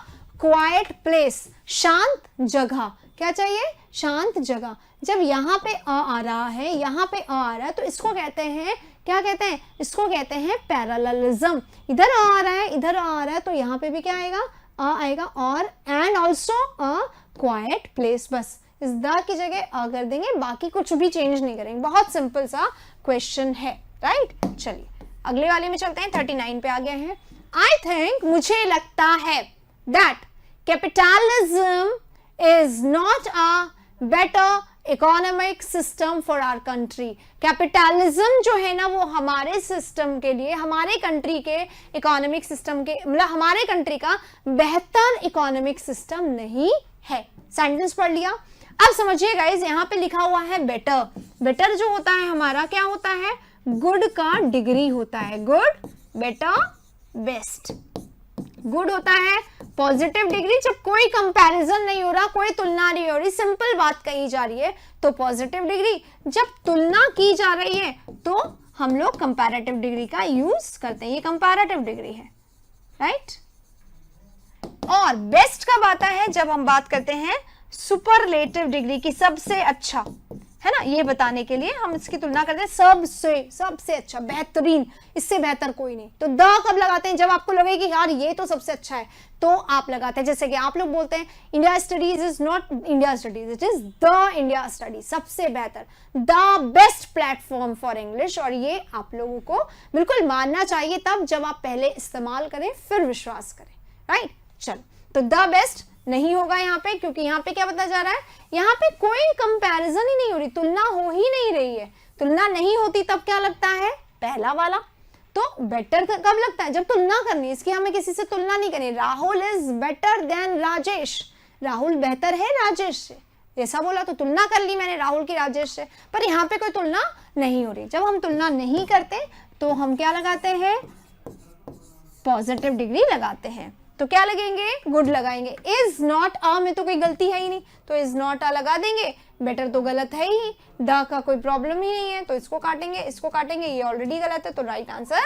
क्वाइट प्लेस, शांत जगह। क्या चाहिए, शांत जगह। जब यहाँ पे आ रहा है, यहाँ पे आ रहा है, तो इसको कहते हैं, क्या कहते हैं, इसको कहते हैं पैरेललिज्म। इधर आ रहा है, इधर आ रहा है, तो यहाँ पे भी क्या आएगा, आएगा, और and also a quite place. बस इस द की जगह आ कर देंगे, बाकी कुछ भी चेंज नहीं करेंगे। बहुत सिंपल सा क्वेश्चन है, राइट। चलिए अगले वाले में चलते हैं, 39 पे आ गए हैं। आई थिंक, मुझे लगता है, that capitalism is not a better economic system for our country. Capitalism जो है ना, वो हमारे सिस्टम के लिए, हमारे कंट्री के इकोनॉमिक सिस्टम के, मतलब हमारे कंट्री का बेहतर इकोनॉमिक सिस्टम नहीं है। सेंटेंस पढ़ लिया। अब समझिए गाइस, यहाँ पे लिखा हुआ है बेटर, बेटर जो होता है हमारा क्या होता है, गुड का डिग्री होता है, गुड, बेटर, बेस्ट। गुड होता है पॉजिटिव डिग्री, जब कोई कंपैरिजन नहीं हो रहा, कोई तुलना नहीं हो रही, सिंपल बात कही जा रही है तो पॉजिटिव डिग्री। जब तुलना की जा रही है तो हम लोग कंपैरेटिव डिग्री का यूज करते हैं, ये कंपैरेटिव डिग्री है, राइट। और बेस्ट कब आता है, जब हम बात करते हैं सुपरलेटिव डिग्री की, सबसे अच्छा, है ना, ये बताने के लिए हम इसकी तुलना करते हैं सबसे अच्छा, बेहतरीन, इससे बेहतर कोई नहीं। तो द कब लगाते हैं, जब आपको लगे कि यार ये तो सबसे अच्छा है, तो आप लगाते हैं। जैसे कि आप लोग बोलते हैं India studies is not India studies, it is the India study, सबसे बेहतर, the best platform for English. और ये आप लोगों को बिल्कुल मानना चाहिए, तब जब आप पहले इस्तेमाल करें फिर विश्वास करें, राइट। चलो, तो द बेस्ट नहीं होगा यहाँ पे, क्योंकि यहाँ पे क्या बताया जा रहा है, यहाँ पे कोई कंपैरिजन ही नहीं हो रही, तुलना हो ही नहीं रही है। तुलना नहीं होती तब क्या लगता है, पहला वाला। तो बेटर कब लगता है, जब तुलना करनी है, इसकी हमें किसी से तुलना नहीं करनी। Rahul is better than Rajesh, Rahul बेहतर है राजेश से, ऐसा बोला तो तुलना कर ली मैंने राहुल की राजेश से, पर यहाँ पे कोई तुलना नहीं हो रही। जब हम तुलना नहीं करते तो हम क्या लगाते हैं, पॉजिटिव डिग्री लगाते हैं। तो क्या लगेंगे, गुड लगाएंगे। इज नॉट अ में तो कोई गलती है ही नहीं, तो इज नॉट अ लगा देंगे। बेटर तो गलत है ही, द का कोई प्रॉब्लम ही नहीं है, तो इसको काटेंगे, इसको काटेंगे, ये ऑलरेडी गलत है, तो राइट आंसर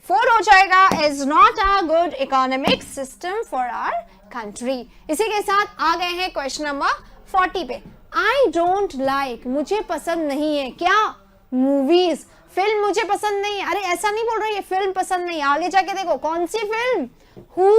4 हो जाएगा। Is not a good economic system for our country. इसी के साथ आ गए हैं क्वेश्चन नंबर 40 पे। आई डोंट लाइक, मुझे पसंद नहीं है, क्या, मूवीज, फिल्म मुझे पसंद नहीं है। अरे ऐसा नहीं बोल रहा, ये फिल्म पसंद नहीं है, आगे जाके देखो कौन सी फिल्म, हु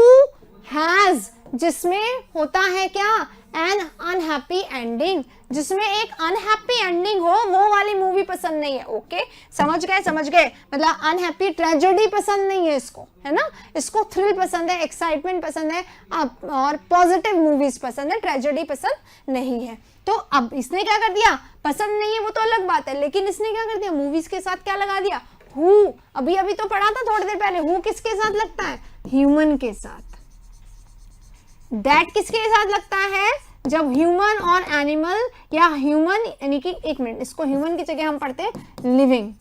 हैज, जिसमें होता है क्या, एन अनहैप्पी एंडिंग, जिसमें एक अनहैप्पी एंडिंग हो, वो वाली मूवी पसंद नहीं है। ओके, समझ गए, मतलब अनहैप्पी ट्रेजेडी पसंद नहीं है इसको, है ना, इसको थ्रिल पसंद है, एक्साइटमेंट पसंद है, और पॉजिटिव मूवीज पसंद है, ट्रेजेडी पसंद नहीं है। तो अब इसने क्या कर दिया, पसंद नहीं है वो तो अलग बात है, लेकिन इसने क्या कर दिया, मूवीज के साथ क्या लगा दिया, हु। अभी तो पढ़ा था थोड़ी देर पहले, हु किसके साथ लगता है, ह्यूमन के साथ। दैट किसके साथ लगता है, जब ह्यूमन और एनिमल, या ह्यूमन यानी कि, एक मिनट, इसको ह्यूमन की जगह हम पढ़ते हैं लिविंग,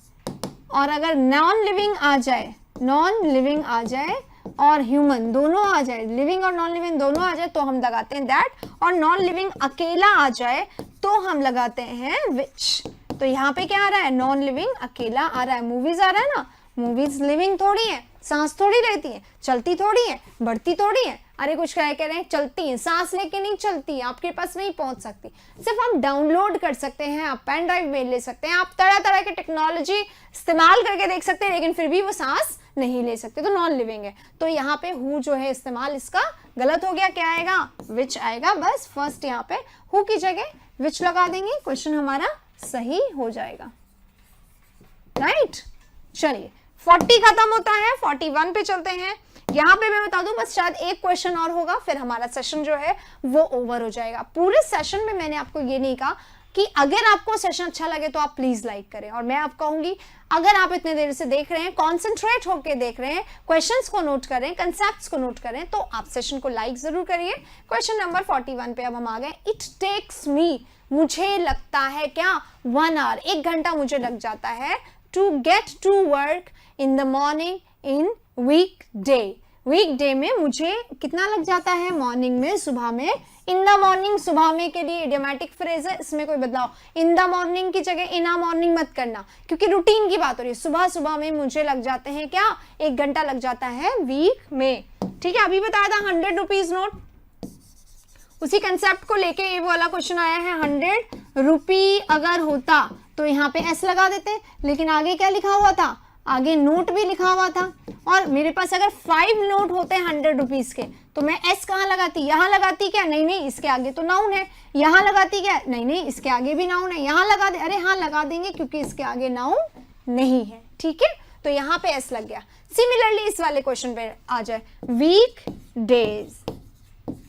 और अगर नॉन लिविंग आ जाए, नॉन लिविंग आ जाए और ह्यूमन दोनों आ जाए, लिविंग और नॉन लिविंग दोनों आ जाए, तो हम लगाते हैं दैट, और नॉन लिविंग अकेला आ जाए तो हम लगाते हैं विच। तो यहाँ पे क्या आ रहा है, नॉन लिविंग अकेला आ रहा है। मूवीज आ रहा है ना, मूवीज लिविंग थोड़ी है, सांस थोड़ी रहती है, चलती थोड़ी है, बढ़ती थोड़ी है। अरे कुछ क्या कह रहे हैं, चलती है, सांस लेके नहीं चलती है, आपके पास नहीं पहुंच सकती, सिर्फ आप डाउनलोड कर सकते हैं, आप पेन ड्राइव में ले सकते हैं, आप तरह तरह के टेक्नोलॉजी इस्तेमाल करके देख सकते हैं, लेकिन फिर भी वो सांस नहीं ले सकते, तो नॉन लिविंग है। तो यहाँ पे हु जो है इस्तेमाल इसका गलत हो गया, क्या आएगा, विच आएगा। बस फर्स्ट यहाँ पे हु की जगह विच लगा देंगे, क्वेश्चन हमारा सही हो जाएगा, राइट। चलिए 40 खत्म होता है, 41 पे चलते हैं। यहाँ पे मैं बता दूं, बस शायद एक क्वेश्चन और होगा, फिर हमारा सेशन जो है वो ओवर हो जाएगा। पूरे सेशन में मैंने आपको ये नहीं कहा कि अगर आपको सेशन अच्छा लगे तो आप प्लीज लाइक करें, और मैं आपको कहूंगी अगर आप इतने देर से देख रहे हैं, कॉन्सेंट्रेट होकर देख रहे हैं, क्वेश्चंस को नोट करें, कंसेप्ट्स को नोट करें, तो आप सेशन को लाइक जरूर करिए। क्वेश्चन नंबर 41 पे अब हम आ गए। इट टेक्स मी, मुझे लगता है क्या, 1 आवर, 1 घंटा मुझे लग जाता है, to get to work in the morning in weekday. Weekday में मुझे कितना लग जाता है, मॉर्निंग में, सुबह में। इन द मॉर्निंग, सुबह में के लिए इडियोमैटिक फ्रेज है, इसमें कोई बदलाव, इन द मॉर्निंग की जगह इन अ मॉर्निंग मत करना, क्योंकि रूटीन की बात हो रही है। सुबह सुबह में मुझे लग जाते हैं क्या, 1 घंटा लग जाता है वीक में, ठीक है। अभी बताया था 100 रुपीज नोट, उसी कंसेप्ट को लेके ये वाला क्वेश्चन आया है। 100 रुपी अगर होता तो यहाँ पे एस लगा देते, लेकिन आगे क्या लिखा हुआ था, आगे नोट भी लिखा हुआ था, और मेरे पास अगर 5 नोट होते हैं 100 रुपीज के, तो मैं एस कहाँ लगाती, यहाँ लगाती क्या, नहीं इसके आगे तो नाउन है, यहाँ लगाती क्या, नहीं इसके आगे भी नाउन है, यहाँ लगा दे, अरे हाँ लगा देंगे क्योंकि इसके आगे नाउन नहीं है, ठीक है। तो यहाँ पे एस लग गया। सिमिलरली इस वाले क्वेश्चन पे आ जाए, week days,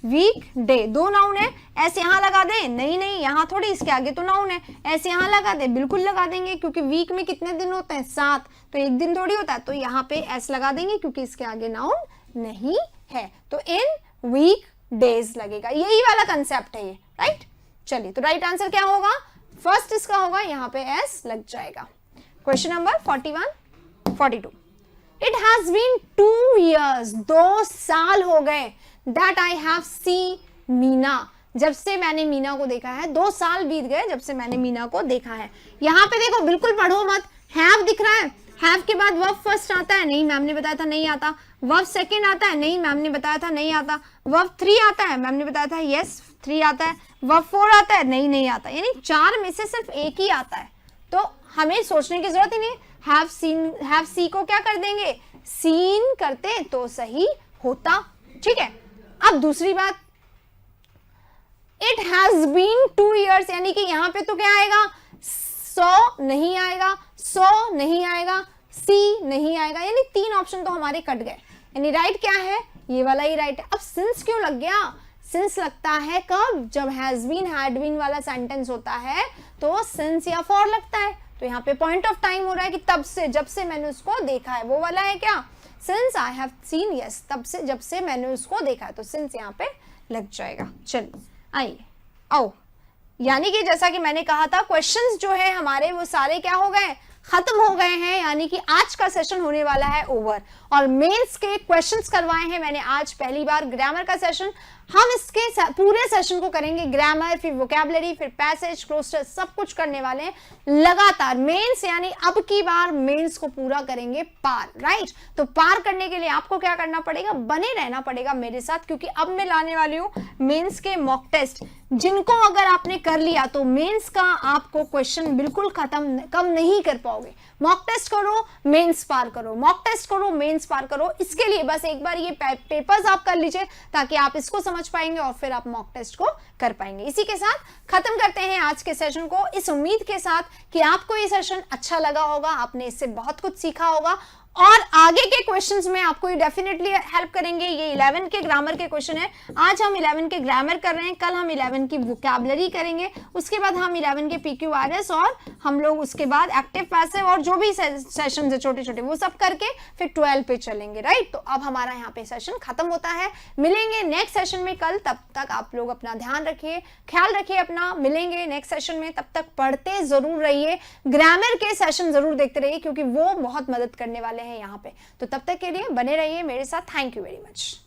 week day, 2 noun है, ऐसे यहाँ लगा दे, नहीं यहाँ थोड़ी, इसके आगे तो नाउन है, ऐसे यहाँ लगा दे, बिल्कुल लगा देंगे, क्योंकि वीक में कितने दिन होते हैं, 7, तो 1 दिन थोड़ी होता है, तो यहाँ पे एस लगा देंगे क्योंकि इसके आगे नाउन नहीं है, तो इन वीक डेज लगेगा। यही वाला कंसेप्ट है ये, राइट। चलिए, तो राइट आंसर क्या होगा, फर्स्ट इसका होगा, यहाँ पे एस लग जाएगा। Question number 41, 42। It has been 2 years, 2 साल हो गए, that I have see Meena, जब से मैंने मीना को देखा है। 2 साल बीत गए जब से मैंने मीना को देखा है। यहाँ पे देखो बिल्कुल पढ़ो मत, हैव दिख रहा है, हैव के बाद वर्ब फर्स्ट आता है, नहीं मैम ने बताया था नहीं आता। वर्ब सेकंड आता है, नहीं मैम ने बताया था नहीं आता। वर्ब 3 आता है, मैम ने बताया था यस 3 आता है। वर्ब 4 आता है, नहीं आता। यानी 4 में से सिर्फ एक ही आता है, तो हमें सोचने की जरूरत ही नहीं। हैव सीन, हैव सी को क्या कर देंगे, सीन करते तो सही होता। ठीक है, अब दूसरी बात, इट हैज बीन 2 years, यानी कि यहाँ पे तो क्या आएगा, सो नहीं आएगा, सो नहीं आएगा, सी नहीं आएगा, यानी 3 ऑप्शन तो हमारे कट गए। यानी राइट क्या है, ये वाला ही राइट है। अब सिंस क्यों लग गया, सिंस लगता है कब, जब हैज बीन हैड बीन वाला सेंटेंस होता है तो सिंस या फॉर लगता है। तो यहाँ पे पॉइंट ऑफ टाइम हो रहा है कि तब से, जब से मैंने उसको देखा है, वो वाला है क्या, since I have seen, yes तब से, जब से मैंने उसको देखा है, तो सिंस यहाँ पे लग जाएगा। चलिए आइए आओ, यानी कि जैसा कि मैंने कहा था क्वेश्चंस जो है हमारे वो सारे क्या हो गए, खत्म हो गए हैं, यानी कि आज का सेशन होने वाला है ओवर। और मेंस के क्वेश्चंस करवाए हैं मैंने आज पहली बार। ग्रामर का सेशन हम इसके पूरे सेशन को करेंगे, ग्रामर, फिर वोकैबुलरी, फिर पैसेज, क्लोस्टर, सब कुछ करने वाले हैं लगातार। मेंस यानी अब की बार मेंस को पूरा करेंगे पार, राइट। तो पार करने के लिए आपको क्या करना पड़ेगा, बने रहना पड़ेगा मेरे साथ, क्योंकि अब मैं लाने वाली हूँ मेंस के मॉक टेस्ट, जिनको अगर आपने कर लिया तो मेंस का आपको क्वेश्चन बिल्कुल कम नहीं कर पाओगे। मॉक टेस्ट करो, मेंस पार करो, मॉक टेस्ट करो, मेंस पार करो। इसके लिए बस एक बार ये पेपर्स आप कर लीजिए, ताकि आप इसको समझ पाएंगे और फिर आप मॉक टेस्ट को कर पाएंगे। इसी के साथ खत्म करते हैं आज के सेशन को, इस उम्मीद के साथ कि आपको ये सेशन अच्छा लगा होगा, आपने इससे बहुत कुछ सीखा होगा और आगे के क्वेश्चंस में आपको डेफिनेटली हेल्प करेंगे। ये 11 के ग्रामर के क्वेश्चन है, आज हम 11 के ग्रामर कर रहे हैं, कल हम 11 की वोकैबुलरी करेंगे, उसके बाद हम 11 के PQRS और हम लोग उसके बाद एक्टिव पैसिव और जो भी सेशन है छोटे छोटे वो सब करके फिर 12 पे चलेंगे, राइट। तो अब हमारा यहाँ पे सेशन खत्म होता है, मिलेंगे नेक्स्ट सेशन में कल। तब तक आप लोग अपना ध्यान रखिए, ख्याल रखिए अपना, मिलेंगे नेक्स्ट सेशन में। तब तक पढ़ते जरूर रहिए, ग्रामर के सेशन जरूर देखते रहिए, क्योंकि वो बहुत मदद करने वाले हैं यहाँ पे। तो तब तक के लिए बने रहिए मेरे साथ। Thank you very much.